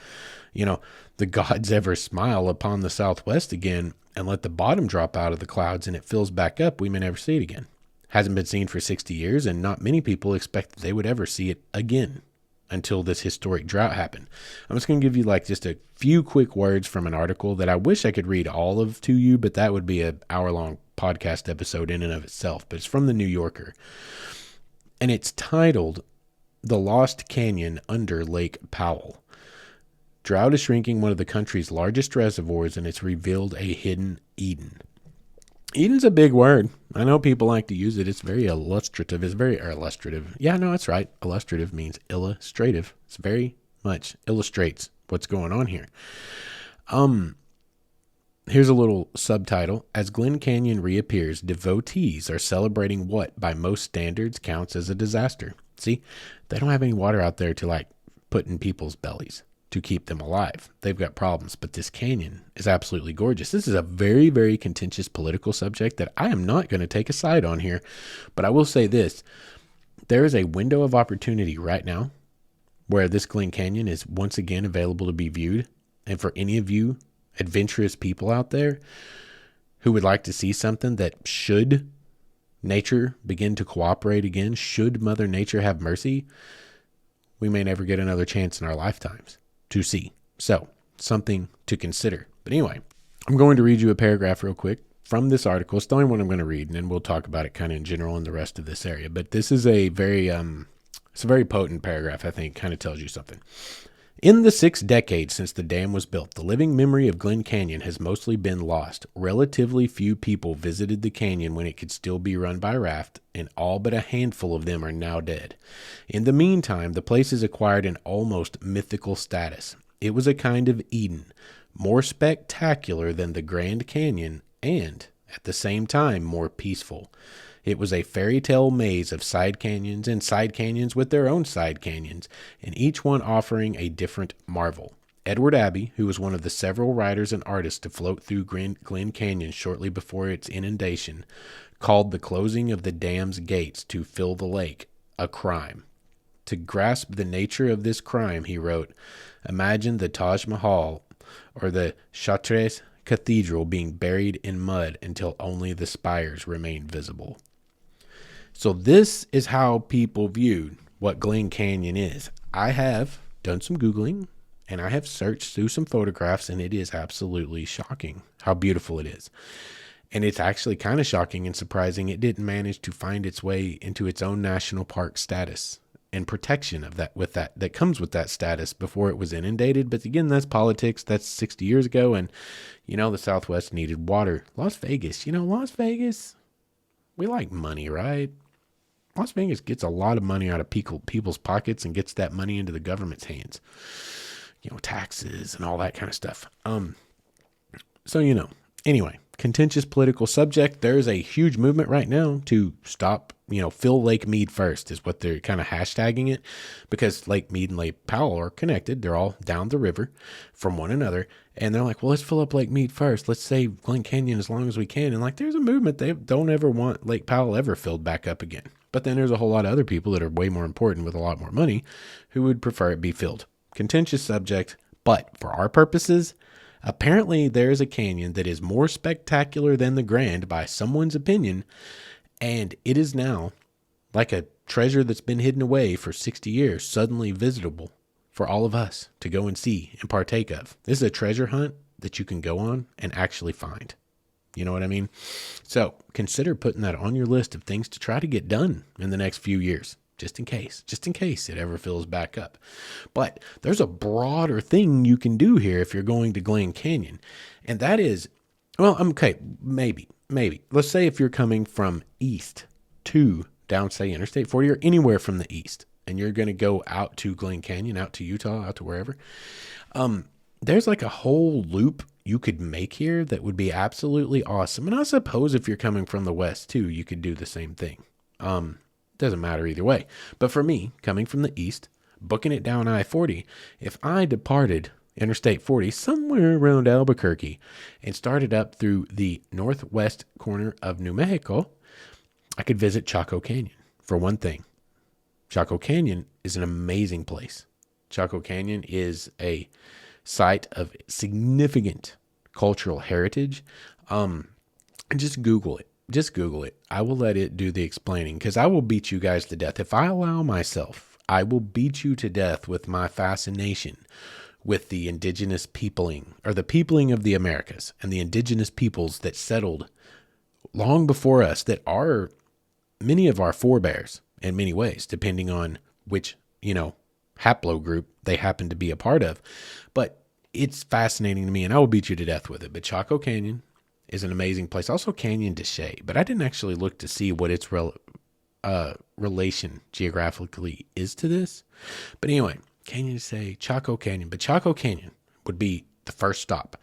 the gods ever smile upon the Southwest again and let the bottom drop out of the clouds and it fills back up. We may never see it again. Hasn't been seen for 60 years, and not many people expect that they would ever see it again until this historic drought happened. I'm just going to give you like just a few quick words from an article that I wish I could read all of to you, but that would be an hour-long podcast episode in and of itself. But it's from the New Yorker, and it's titled "The Lost Canyon Under Lake Powell. Drought is shrinking one of the country's largest reservoirs, and it's revealed a hidden Eden." Eden's a big word. I know people like to use it. It's very illustrative. It's very illustrative. Yeah, no, that's right. Illustrative means illustrative. It's very much illustrates what's going on here. Here's a little subtitle. As Glen Canyon reappears, devotees are celebrating what, by most standards, counts as a disaster. See, they don't have any water out there to like put in people's bellies to keep them alive. They've got problems, but this canyon is absolutely gorgeous. This is a very, very contentious political subject that I am not going to take a side on here, but I will say this. There is a window of opportunity right now where this Glen Canyon is once again available to be viewed. And for any of you adventurous people out there who would like to see something that, should nature begin to cooperate again, should Mother Nature have mercy, we may never get another chance in our lifetimes to see. So, something to consider. But anyway, I'm going to read you a paragraph real quick from this article. It's the only one I'm going to read, and then we'll talk about it kind of in general in the rest of this area. But this is a very, it's a very potent paragraph, I think, kind of tells you something. In the 6 decades since the dam was built, the living memory of Glen Canyon has mostly been lost. Relatively few people visited the canyon when it could still be run by raft, and all but a handful of them are now dead. In the meantime, the place has acquired an almost mythical status. It was a kind of Eden, more spectacular than the Grand Canyon, and, at the same time, more peaceful. It was a fairy tale maze of side canyons and side canyons with their own side canyons, and each one offering a different marvel. Edward Abbey, who was one of the several writers and artists to float through Glen Canyon shortly before its inundation, called the closing of the dam's gates to fill the lake a crime. To grasp the nature of this crime, he wrote, "Imagine the Taj Mahal or the Chartres Cathedral being buried in mud until only the spires remain visible." So this is how people viewed what Glen Canyon is. I have done some Googling, and I have searched through some photographs, and it is absolutely shocking how beautiful it is. And it's actually kind of shocking and surprising it didn't manage to find its way into its own national park status and protection of that comes with that status before it was inundated. But again, that's politics. That's 60 years ago, and the Southwest needed water. Las Vegas, we like money, right? Las Vegas gets a lot of money out of people's pockets and gets that money into the government's hands. Taxes and all that kind of stuff. Anyway, contentious political subject. There's a huge movement right now to stop, fill Lake Mead first is what they're kind of hashtagging it, because Lake Mead and Lake Powell are connected. They're all down the river from one another. And they're like, well, let's fill up Lake Mead first. Let's save Glen Canyon as long as we can. And like, there's a movement. They don't ever want Lake Powell ever filled back up again. But then there's a whole lot of other people that are way more important with a lot more money who would prefer it be filled. Contentious subject. But for our purposes, apparently there is a canyon that is more spectacular than the Grand by someone's opinion. And it is now like a treasure that's been hidden away for 60 years, suddenly visitable for all of us to go and see and partake of. This is a treasure hunt that you can go on and actually find. You know what I mean? So consider putting that on your list of things to try to get done in the next few years, just in case it ever fills back up. But there's a broader thing you can do here if you're going to Glen Canyon. And that is, well, okay, maybe. Let's say if you're coming from east to down, say, Interstate 40 or anywhere from the east, and you're going to go out to Glen Canyon, out to Utah, out to wherever, there's like a whole loop you could make here that would be absolutely awesome. And I suppose if you're coming from the west too, you could do the same thing. Doesn't matter either way. But for me, coming from the east, booking it down I-40, if I departed Interstate 40 somewhere around Albuquerque and started up through the northwest corner of New Mexico, I could visit Chaco Canyon for one thing. Chaco Canyon is an amazing place. Chaco Canyon is a site of significant cultural heritage. And just Google it. I will let it do the explaining because I will beat you guys to death. If I allow myself, I will beat you to death with my fascination with the indigenous peopling, or the peopling of the Americas, and the indigenous peoples that settled long before us, that are many of our forebears in many ways, depending on which, haplogroup they happen to be a part of. But it's fascinating to me, and I will beat you to death with it. But Chaco Canyon is an amazing place. Also Canyon de Chelly, but I didn't actually look to see what its relation geographically is to this. But anyway, Canyon de Chelly, Chaco Canyon. But Chaco Canyon would be the first stop.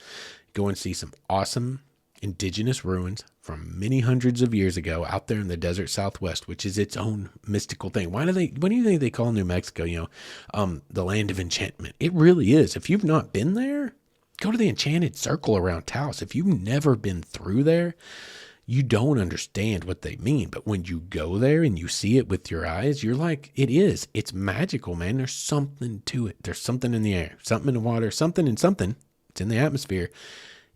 Go and see some awesome indigenous ruins from many hundreds of years ago out there in the desert Southwest, which is its own mystical thing. What do you think they call New Mexico, the land of enchantment? It really is. If you've not been there, go to the Enchanted Circle around Taos. If you've never been through there, you don't understand what they mean. But when you go there and you see it with your eyes, you're like, it's magical, man. There's something to it. There's something in the air, something in the water, something in something. It's in the atmosphere.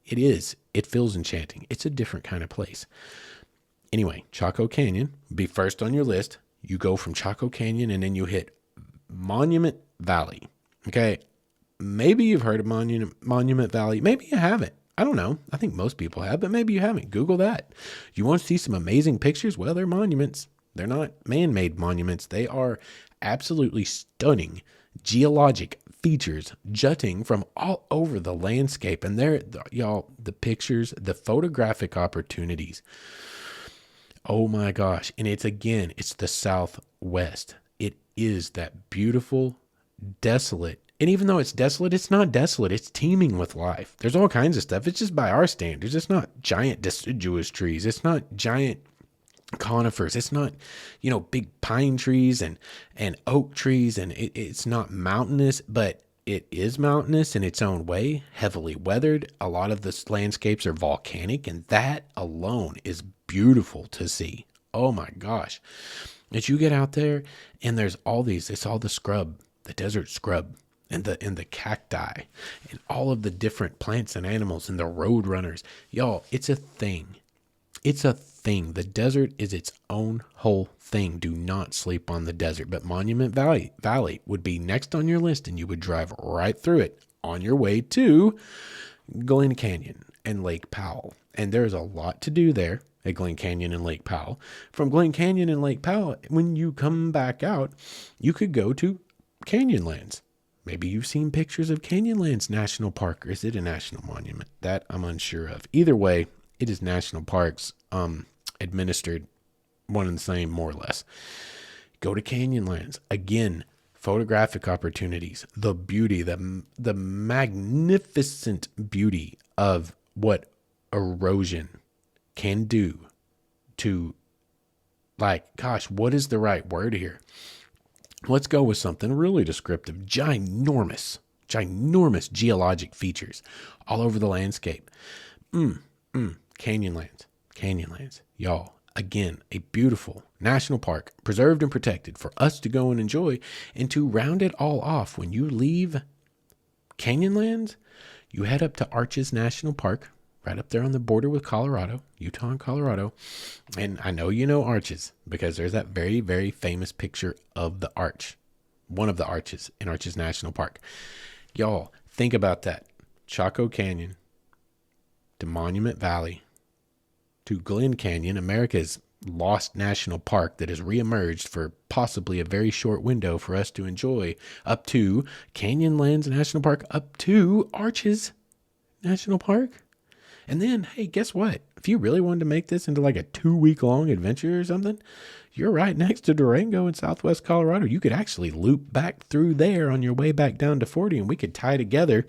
It feels enchanting. It's a different kind of place. Anyway, Chaco Canyon be first on your list. You go from Chaco Canyon and then you hit Monument Valley. Okay. Maybe you've heard of Monument Valley. Maybe you haven't. I don't know. I think most people have, but maybe you haven't. Google that. You want to see some amazing pictures? Well, they're monuments. They're not man-made monuments. They are absolutely stunning geologic features jutting from all over the landscape. And the pictures, the photographic opportunities. Oh my gosh. And it's the Southwest. It is that beautiful, desolate. And even though it's desolate, it's not desolate. It's teeming with life. There's all kinds of stuff. It's just by our standards. It's not giant deciduous trees. It's not giant conifers. It's not, big pine trees and oak trees. And it's not mountainous, but it is mountainous in its own way, heavily weathered. A lot of the landscapes are volcanic, and that alone is beautiful to see. Oh my gosh. As you get out there and there's it's all the scrub, the desert scrub. And the cacti and all of the different plants and animals and the road runners. Y'all, it's a thing. It's a thing. The desert is its own whole thing. Do not sleep on the desert. But Monument Valley would be next on your list, and you would drive right through it on your way to Glen Canyon and Lake Powell. And there's a lot to do there at Glen Canyon and Lake Powell. From Glen Canyon and Lake Powell, when you come back out, you could go to Canyonlands. Maybe you've seen pictures of Canyonlands National Park, or is it a national monument? That I'm unsure of. Either way, it is national parks, administered one and the same, more or less. Go to Canyonlands. Again, photographic opportunities, the beauty, the magnificent beauty of what erosion can do to, what is the right word here? Let's go with something really descriptive. Ginormous ginormous geologic features all over the landscape. Canyonlands, y'all. Again, a beautiful national park, preserved and protected for us to go and enjoy. And to round it all off, when you leave Canyonlands, you head up to Arches National Park, right up there on the border with Colorado, Utah and Colorado. And I know you know Arches because there's that very, very famous picture of the arch, one of the arches in Arches National Park. Y'all, think about that. Chaco Canyon to Monument Valley to Glen Canyon, America's lost national park that has reemerged for possibly a very short window for us to enjoy, up to Canyonlands National Park, up to Arches National Park. And then, hey, guess what? If you really wanted to make this into like a 2-week-long adventure or something, you're right next to Durango in southwest Colorado. You could actually loop back through there on your way back down to 40, and we could tie together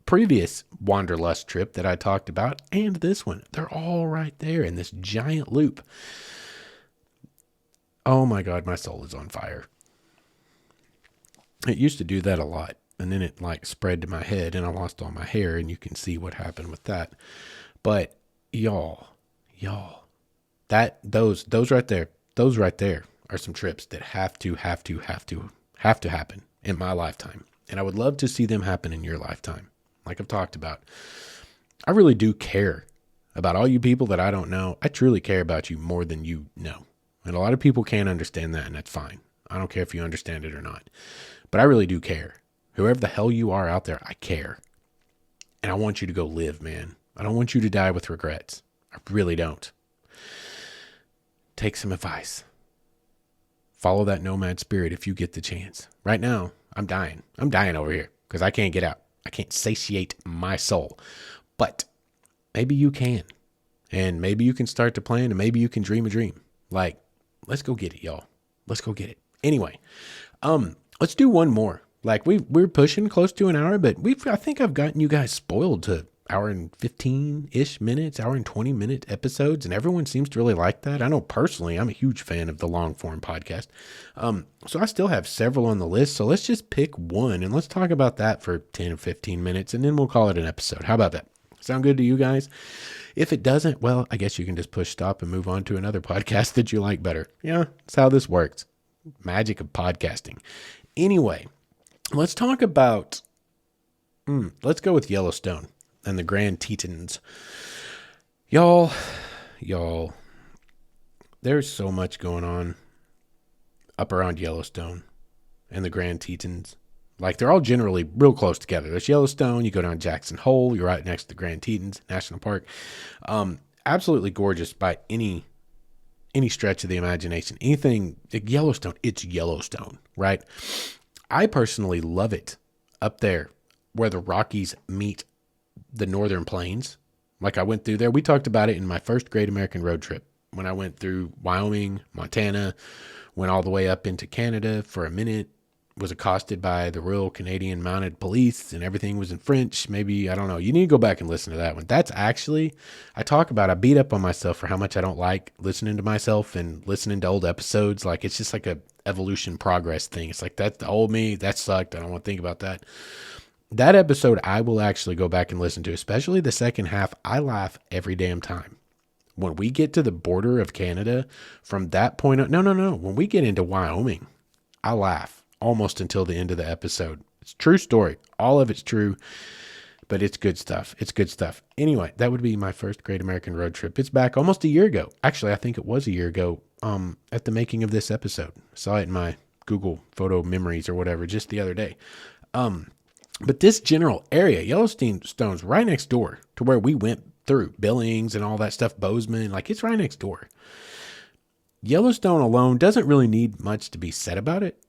previous Wanderlust trip that I talked about and this one. They're all right there in this giant loop. Oh my God, my soul is on fire. It used to do that a lot, and then it like spread to my head and I lost all my hair, and you can see what happened with that. But y'all, those right there are some trips that have to happen in my lifetime. And I would love to see them happen in your lifetime. Like I've talked about, I really do care about all you people that I don't know. I truly care about you more than you know. And a lot of people can't understand that, and that's fine. I don't care if you understand it or not. But I really do care. Whoever the hell you are out there, I care. And I want you to go live, man. I don't want you to die with regrets. I really don't. Take some advice. Follow that nomad spirit if you get the chance. Right now, I'm dying. I'm dying over here because I can't get out. I can't satiate my soul. But maybe you can. And maybe you can start to plan, and maybe you can dream a dream. Like, let's go get it, y'all. Let's go get it. Anyway, let's do one more. Like we're pushing close to an hour, but I think I've gotten you guys spoiled to hour and 15-ish minutes, hour and 20-minute episodes, and everyone seems to really like that. I know personally, I'm a huge fan of the long form podcast. So I still have several on the list. So let's just pick one and let's talk about that for 10 or 15 minutes, and then we'll call it an episode. How about that? Sound good to you guys? If it doesn't, well, I guess you can just push stop and move on to another podcast that you like better. Yeah, that's how this works. Magic of podcasting. Anyway, let's talk about, let's go with Yellowstone and the Grand Tetons. Y'all, there's so much going on up around Yellowstone and the Grand Tetons. Like, they're all generally real close together. There's Yellowstone, you go down Jackson Hole, you're right next to the Grand Tetons National Park. Absolutely gorgeous by any stretch of the imagination. Anything, like Yellowstone, it's Yellowstone, right? I personally love it up there where the Rockies meet the Northern Plains. Like, I went through there. We talked about it in my first Great American Road Trip when I went through Wyoming, Montana, went all the way up into Canada for a minute, was accosted by the Royal Canadian Mounted Police, and everything was in French. Maybe, I don't know. You need to go back and listen to that one. That's actually, I beat up on myself for how much I don't like listening to myself and listening to old episodes. Like, it's just like a evolution progress thing. It's like, that's the old me. That sucked. I don't want to think about that. That episode, I will actually go back and listen to, especially the second half. I laugh every damn time. When we get to the border of Canada, from that point on, no. When we get into Wyoming, I laugh almost until the end of the episode. It's a true story. All of it's true, but it's good stuff. It's good stuff. Anyway, that would be my first Great American Road Trip. It's back almost a year ago. Actually, I think it was a year ago at the making of this episode. I saw it in my Google photo memories or whatever just the other day. But this general area, Yellowstone's right next door to where we went through Billings and all that stuff, Bozeman, like it's right next door. Yellowstone alone doesn't really need much to be said about it.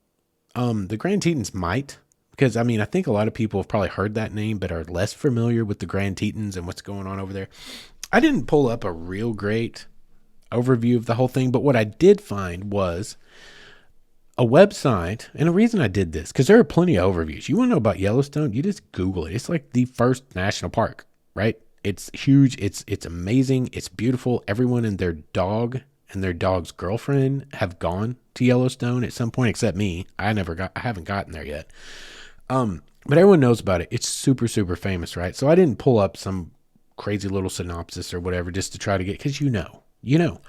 The Grand Tetons might, because I mean, I think a lot of people have probably heard that name, but are less familiar with the Grand Tetons and what's going on over there. I didn't pull up a real great overview of the whole thing, but what I did find was a website, and the reason I did this, because there are plenty of overviews. You want to know about Yellowstone? You just Google it. It's like the first national park, right? It's huge. It's amazing. It's beautiful. Everyone and their dog and their dog's girlfriend have gone to Yellowstone at some point, except me. I haven't gotten there yet. But everyone knows about it. It's super, super famous, right? So I didn't pull up some crazy little synopsis or whatever just to try to get, because you know.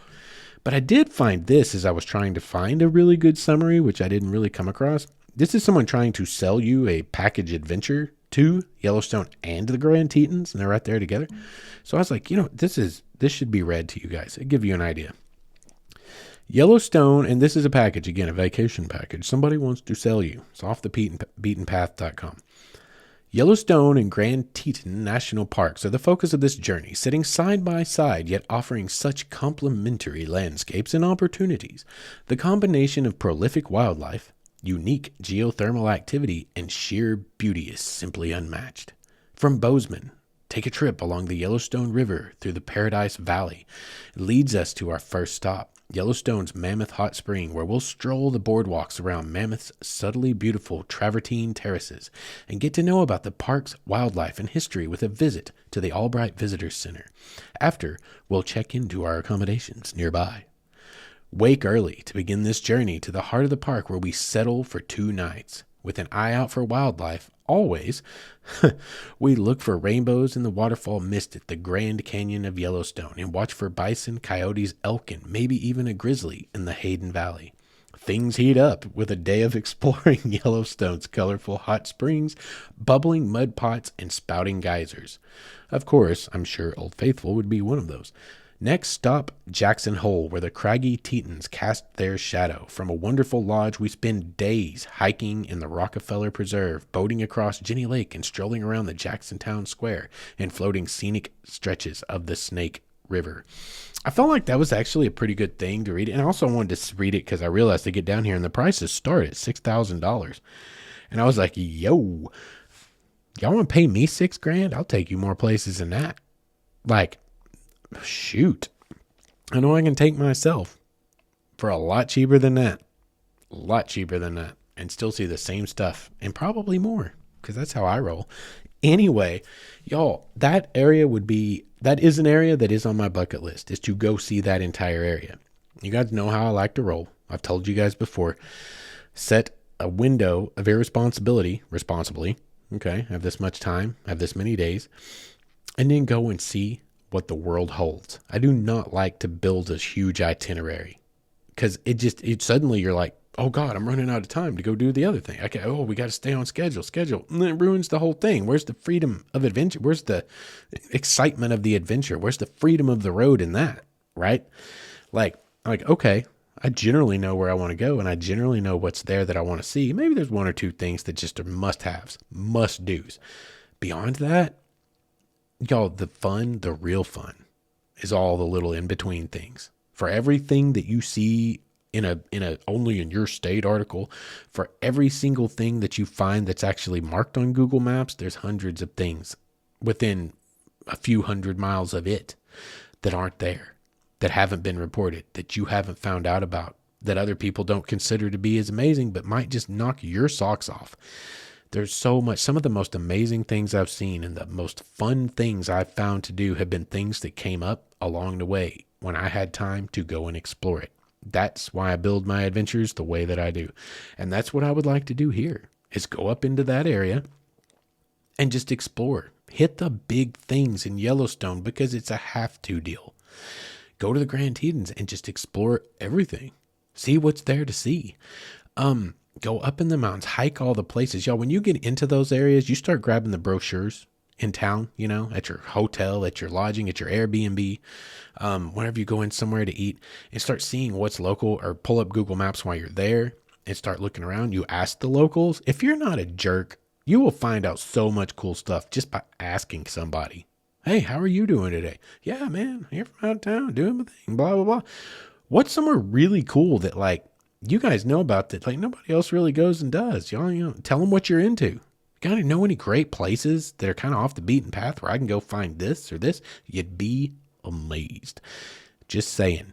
But I did find this as I was trying to find a really good summary, which I didn't really come across. This is someone trying to sell you a package adventure to Yellowstone and the Grand Tetons, and they're right there together. So I was like, this should be read to you guys. It'll give you an idea. Yellowstone, and this is a package, again, a vacation package. Somebody wants to sell you. It's offthebeatenpath.com. Yellowstone and Grand Teton National Parks are the focus of this journey, sitting side by side yet offering such complementary landscapes and opportunities. The combination of prolific wildlife, unique geothermal activity, and sheer beauty is simply unmatched. From Bozeman, take a trip along the Yellowstone River through the Paradise Valley. It leads us to our first stop, Yellowstone's Mammoth Hot Spring, where we'll stroll the boardwalks around Mammoth's subtly beautiful travertine terraces and get to know about the park's wildlife and history with a visit to the Albright Visitors Center. After, we'll check into our accommodations nearby. Wake early to begin this journey to the heart of the park, where we settle for 2 nights. With an eye out for wildlife, always, we look for rainbows in the waterfall mist at the Grand Canyon of Yellowstone and watch for bison, coyotes, elk, and maybe even a grizzly in the Hayden Valley. Things heat up with a day of exploring Yellowstone's colorful hot springs, bubbling mud pots, and spouting geysers. Of course, I'm sure Old Faithful would be one of those. Next stop, Jackson Hole, where the craggy Tetons cast their shadow. From a wonderful lodge, we spend days hiking in the Rockefeller Preserve, boating across Jenny Lake, and strolling around the Jackson Town Square and floating scenic stretches of the Snake River. I felt like that was actually a pretty good thing to read. And I also wanted to read it because I realized they get down here and the prices start at $6,000. And I was like, yo, y'all want to pay me $6,000? I'll take you more places than that. Like, shoot, I know I can take myself for a lot cheaper than that, and still see the same stuff and probably more, because that's how I roll. Anyway, y'all, that is an area that is on my bucket list, is to go see that entire area. You guys know how I like to roll. I've told you guys before, set a window of irresponsibility responsibly. Okay, have this much time, have this many days, and then go and see what the world holds. I do not like to build a huge itinerary, because it suddenly you're like, oh God, I'm running out of time to go do the other thing. Okay, we got to stay on schedule. And then it ruins the whole thing. Where's the freedom of adventure? Where's the excitement of the adventure? Where's the freedom of the road in that? Right? Like, okay, I generally know where I want to go, and I generally know what's there that I want to see. Maybe there's 1 or 2 things that just are must-haves, must-dos. Beyond that, y'all, the real fun is all the little in-between things. For everything that you see in a only in your state article, for every single thing that you find that's actually marked on Google Maps, there's hundreds of things within a few hundred miles of it that aren't there, that haven't been reported, that you haven't found out about, that other people don't consider to be as amazing, but might just knock your socks off. There's so much. Some of the most amazing things I've seen and the most fun things I've found to do have been things that came up along the way when I had time to go and explore it. That's why I build my adventures the way that I do. And that's what I would like to do here, is go up into that area and just explore. Hit the big things in Yellowstone, because it's a have-to deal. Go to the Grand Tetons and just explore everything. See what's there to see. Go up in the mountains, hike all the places. Y'all, when you get into those areas, you start grabbing the brochures in town, at your hotel, at your lodging, at your Airbnb, whenever you go in somewhere to eat, and start seeing what's local, or pull up Google Maps while you're there and start looking around. You ask the locals. If you're not a jerk, you will find out so much cool stuff just by asking somebody. Hey, how are you doing today? Yeah, man, here from out of town, doing my thing, blah, blah, blah. What's somewhere really cool that, like, you guys know about that, like, nobody else really goes and does? Y'all, tell them what you're into. Got to know any great places that are kind of off the beaten path where I can go find this or this? You'd be amazed. Just saying.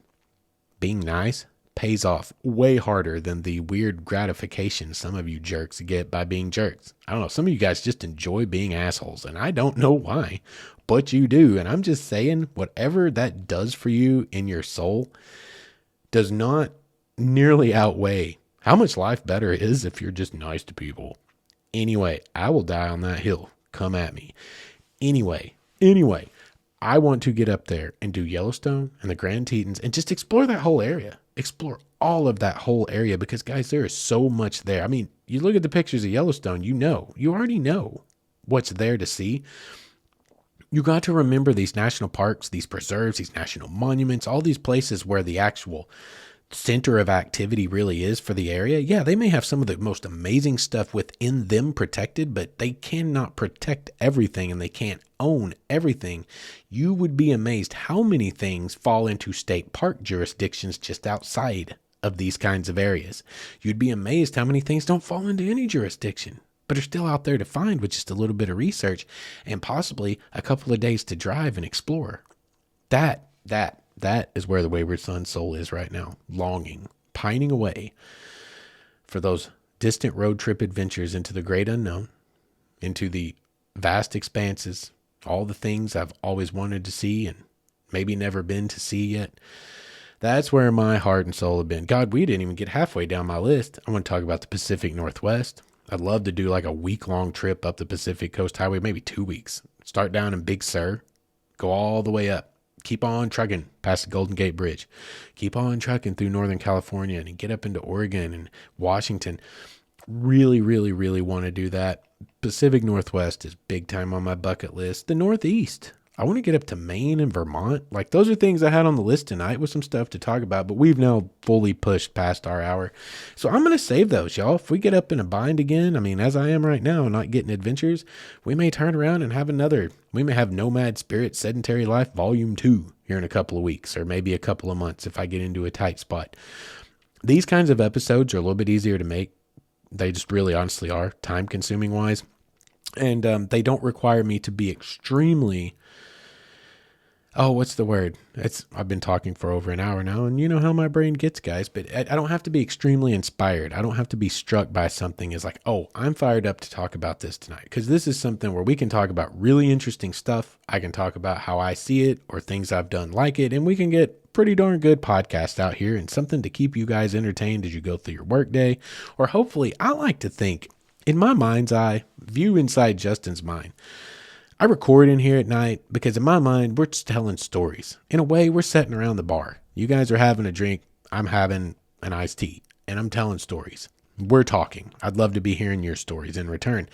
Being nice pays off way harder than the weird gratification some of you jerks get by being jerks. I don't know. Some of you guys just enjoy being assholes, and I don't know why, but you do. And I'm just saying, whatever that does for you in your soul does not nearly outweigh how much life better is if you're just nice to people. Anyway, I will die on that hill. Come at me. Anyway, I want to get up there and do Yellowstone and the Grand Tetons and just explore that whole area. Explore all of that whole area because, guys, there is so much there. I mean, you look at the pictures of Yellowstone, you already know what's there to see. You got to remember these national parks, these preserves, these national monuments, all these places where the actual center of activity really is for the area. Yeah, they may have some of the most amazing stuff within them protected, but they cannot protect everything and they can't own everything. You would be amazed how many things fall into state park jurisdictions just outside of these kinds of areas. You'd be amazed how many things don't fall into any jurisdiction, but are still out there to find with just a little bit of research and possibly a couple of days to drive and explore. That is where the Wayward Son's soul is right now, longing, pining away for those distant road trip adventures into the great unknown, into the vast expanses, all the things I've always wanted to see and maybe never been to see yet. That's where my heart and soul have been. God, we didn't even get halfway down my list. I want to talk about the Pacific Northwest. I'd love to do like a week-long trip up the Pacific Coast Highway, maybe 2 weeks. Start down in Big Sur, go all the way up. Keep on trucking past the Golden Gate Bridge. Keep on trucking through Northern California and get up into Oregon and Washington. Really, really, really want to do that. Pacific Northwest is big time on my bucket list. The Northeast. I want to get up to Maine and Vermont. Like, those are things I had on the list tonight with some stuff to talk about, but we've now fully pushed past our hour. So I'm going to save those, y'all. If we get up in a bind again, I mean, as I am right now, not getting adventures, we may turn around and have we may have Nomad Spirit Sedentary Life Volume 2 here in a couple of weeks, or maybe a couple of months if I get into a tight spot. These kinds of episodes are a little bit easier to make. They just really honestly are, time consuming wise. And they don't require me to be extremely... what's the word? I've been talking for over an hour now, and you know how my brain gets, guys, but I don't have to be extremely inspired. I don't have to be struck by something as like, oh, I'm fired up to talk about this tonight, because this is something where we can talk about really interesting stuff. I can talk about how I see it or things I've done like it, and we can get pretty darn good podcast out here and something to keep you guys entertained as you go through your workday. Or hopefully, I like to think, in my mind's eye, view inside Justin's mind. I record in here at night because in my mind, we're just telling stories. In a way, we're sitting around the bar. You guys are having a drink. I'm having an iced tea and I'm telling stories. We're talking. I'd love to be hearing your stories in return.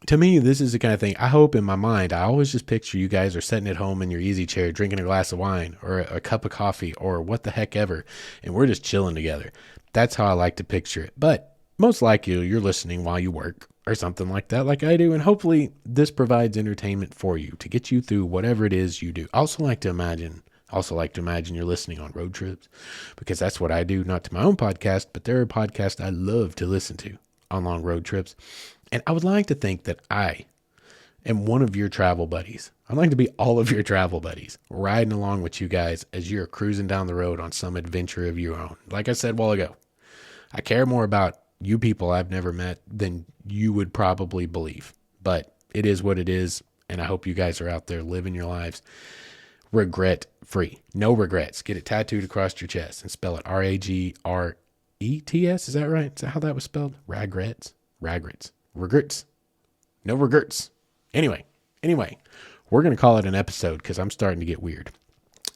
To me, this is the kind of thing I hope in my mind. I always just picture you guys are sitting at home in your easy chair, drinking a glass of wine or a cup of coffee or what the heck ever. And we're just chilling together. That's how I like to picture it. But most likely you're listening while you work or something like that, like I do. And hopefully this provides entertainment for you to get you through whatever it is you do. I also like to imagine you're listening on road trips, because that's what I do, not to my own podcast, but there are podcasts I love to listen to on long road trips. And I would like to think that I am one of your travel buddies. I'd like to be all of your travel buddies, riding along with you guys as you're cruising down the road on some adventure of your own. Like I said a while ago, I care more about you people I've never met than you would probably believe, but it is what it is. And I hope you guys are out there living your lives regret free. No regrets. Get it tattooed across your chest and spell it Ragrets. Is that right? Is that how that was spelled? Regrets. No regrets. Anyway, we're going to call it an episode because I'm starting to get weird.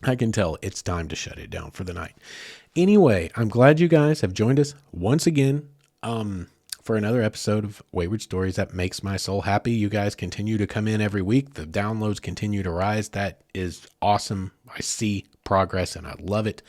I can tell it's time to shut it down for the night. Anyway, I'm glad you guys have joined us once again for another episode of Wayward Stories. That makes my soul happy. You guys continue to come in every week. The downloads continue to rise. That is awesome. I see progress and I love it.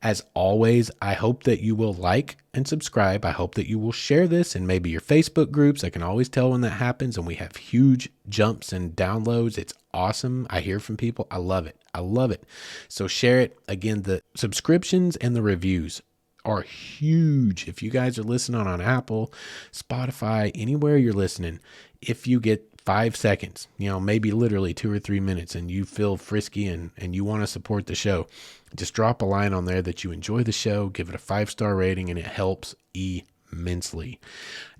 As always, I hope that you will like and subscribe. I hope that you will share this in maybe your Facebook groups. I can always tell when that happens, and we have huge jumps and downloads. It's awesome. I hear from people. I love it. So share it. Again, the subscriptions and the reviews are huge. If you guys are listening on Apple, Spotify, anywhere you're listening, if you get 5 seconds, maybe literally 2 or 3 minutes, and you feel frisky and you want to support the show, just drop a line on there that you enjoy the show, give it a 5-star rating, and it helps immensely.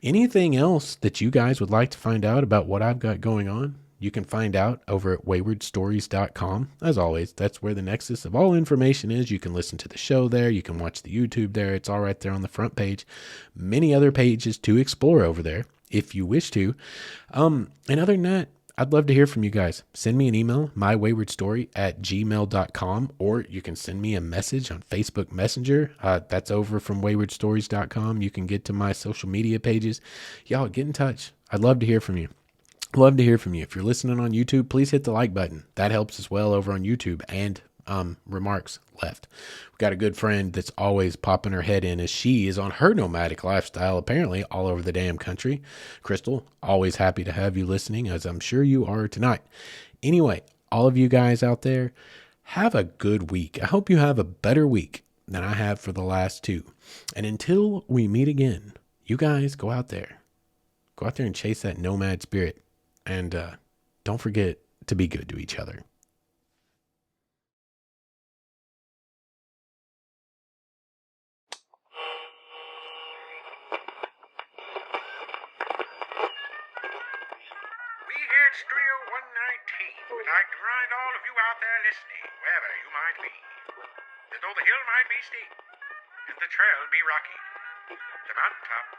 Anything else that you guys would like to find out about what I've got going on, you can find out over at waywardstories.com. As always, that's where the nexus of all information is. You can listen to the show there. You can watch the YouTube there. It's all right there on the front page. Many other pages to explore over there. if you wish to. And other than that, I'd love to hear from you guys. Send me an email, mywaywardstory@gmail.com, or you can send me a message on Facebook Messenger. That's over from waywardstories.com. You can get to my social media pages. Y'all get in touch. I'd love to hear from you. Love to hear from you. If you're listening on YouTube, please hit the like button. That helps as well over on YouTube. And remarks left. We've got a good friend that's always popping her head in as she is on her nomadic lifestyle, apparently all over the damn country. Crystal, always happy to have you listening, as I'm sure you are tonight. Anyway, all of you guys out there, have a good week. I hope you have a better week than I have for the last two. And until we meet again, you guys go out there and chase that nomad spirit. And don't forget to be good to each other. Studio 119 would like to remind all of you out there listening, wherever you might be, that though the hill might be steep and the trail be rocky, the mountaintop